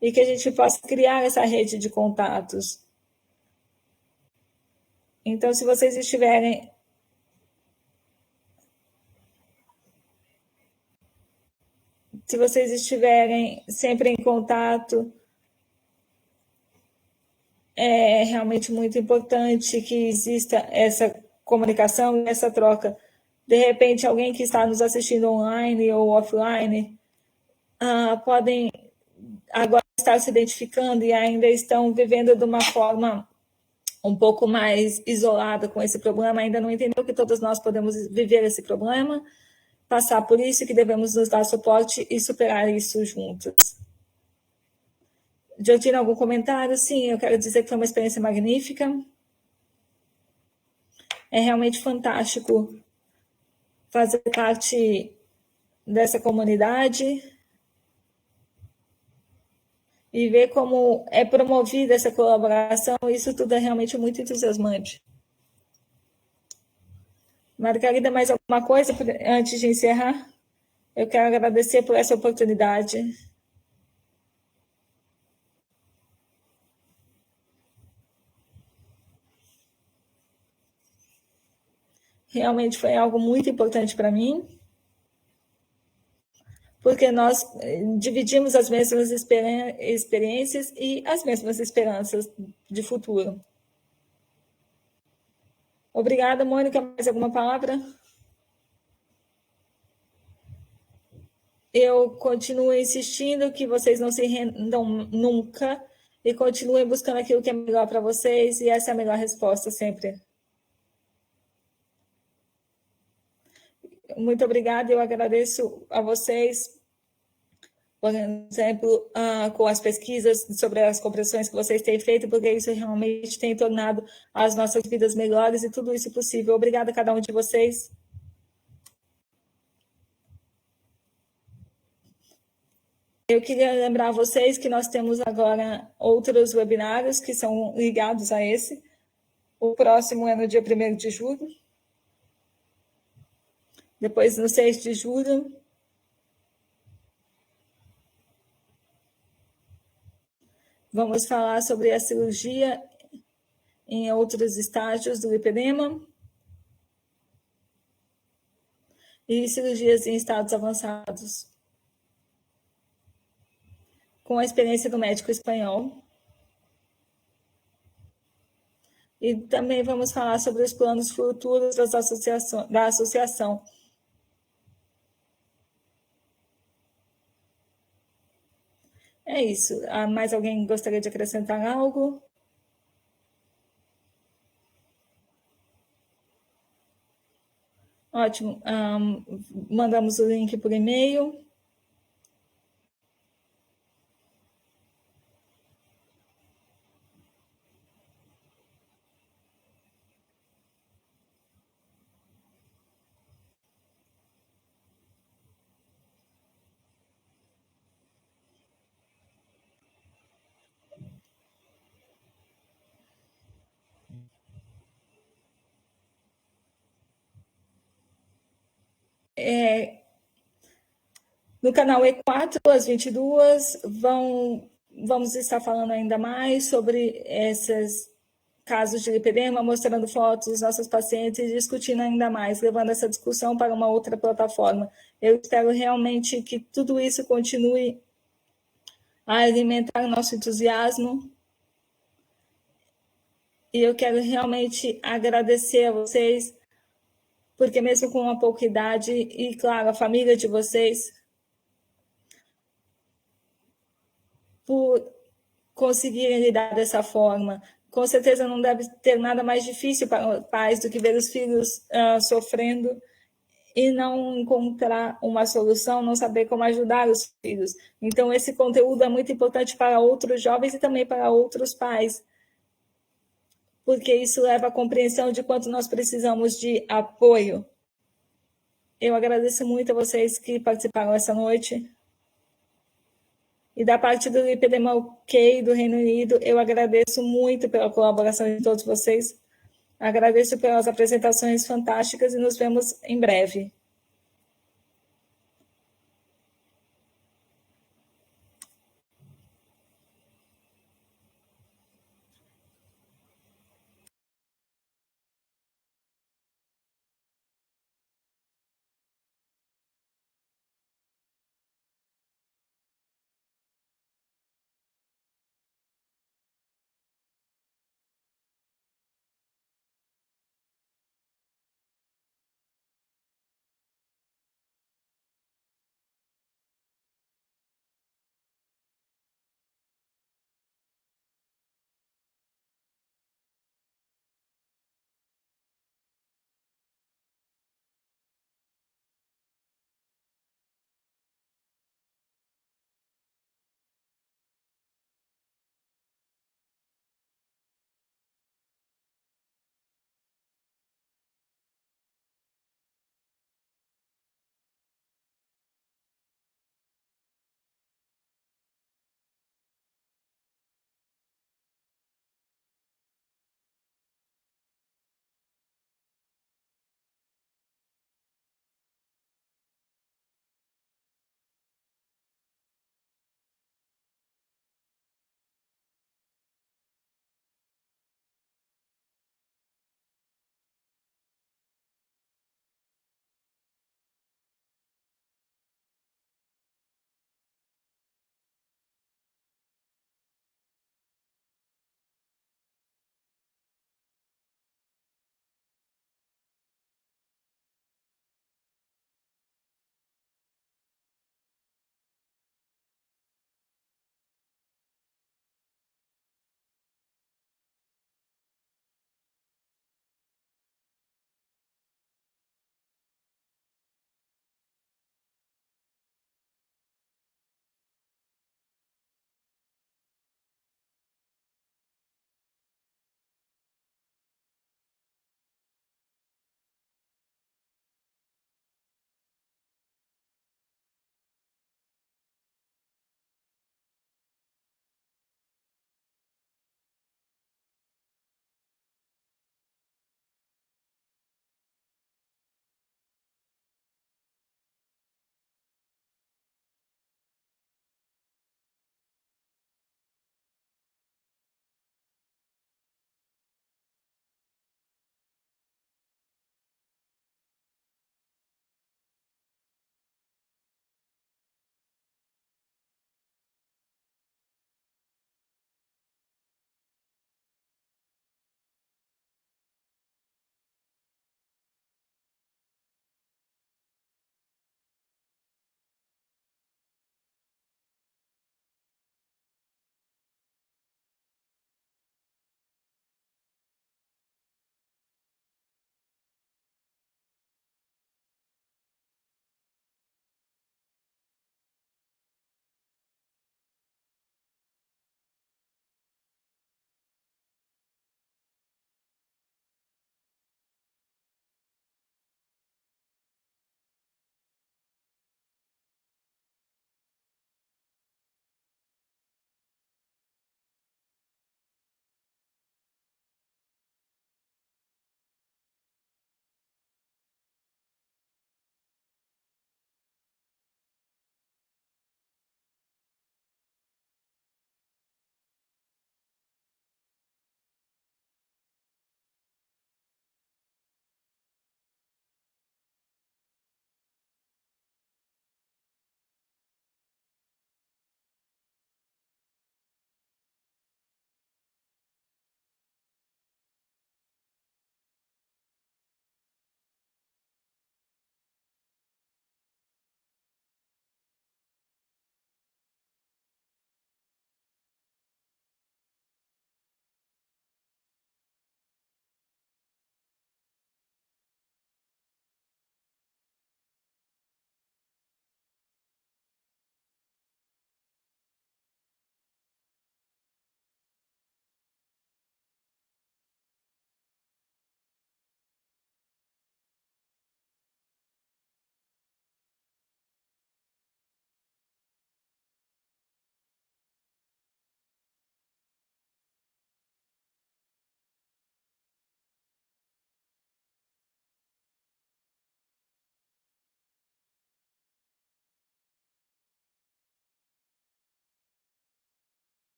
e que a gente possa criar essa rede de contatos. Então, se vocês estiverem sempre em contato, é realmente muito importante que exista essa comunicação e essa troca. De repente, alguém que está nos assistindo online ou offline podem agora estar se identificando e ainda estão vivendo de uma forma um pouco mais isolada com esse problema, ainda não entendeu que todos nós podemos viver esse problema, passar por isso, que devemos nos dar suporte e superar isso juntos. Jordina, algum comentário? Sim, eu quero dizer que foi uma experiência magnífica. É realmente fantástico fazer parte dessa comunidade e ver como é promovida essa colaboração. Isso tudo é realmente muito entusiasmante. Margarida, mais alguma coisa antes de encerrar? Eu quero agradecer por essa oportunidade. Realmente foi algo muito importante para mim, porque nós dividimos as mesmas experiências e as mesmas esperanças de futuro. Obrigada, Mônica. Mais alguma palavra? Eu continuo insistindo que vocês não se rendam nunca e continuem buscando aquilo que é melhor para vocês, e essa é a melhor resposta sempre. Muito obrigada, eu agradeço a vocês, por exemplo, com as pesquisas sobre as compreensões que vocês têm feito, porque isso realmente tem tornado as nossas vidas melhores e tudo isso possível. Obrigada a cada um de vocês. Eu queria lembrar a vocês que nós temos agora outros webinários que são ligados a esse. O próximo é no dia 1º de julho. Depois, no 6 de julho. Vamos falar sobre a cirurgia em outros estágios do lipedema e cirurgias em estados avançados, com a experiência do médico espanhol. E também vamos falar sobre os planos futuros da associação. É isso. Mais alguém gostaria de acrescentar algo? Ótimo. Mandamos o link por e-mail. No canal E4, às 22h, vamos estar falando ainda mais sobre esses casos de lipedema, mostrando fotos dos nossos pacientes e discutindo ainda mais, levando essa discussão para uma outra plataforma. Eu espero realmente que tudo isso continue a alimentar o nosso entusiasmo. E eu quero realmente agradecer a vocês, porque mesmo com uma pouca idade, e claro, a família de vocês, por conseguirem lidar dessa forma. Com certeza não deve ter nada mais difícil para pais do que ver os filhos sofrendo e não encontrar uma solução, não saber como ajudar os filhos. Então, esse conteúdo é muito importante para outros jovens e também para outros pais, porque isso leva à compreensão de quanto nós precisamos de apoio. Eu agradeço muito a vocês que participaram essa noite. E da parte do IPDMOK do Reino Unido, eu agradeço muito pela colaboração de todos vocês. Agradeço pelas apresentações fantásticas e nos vemos em breve.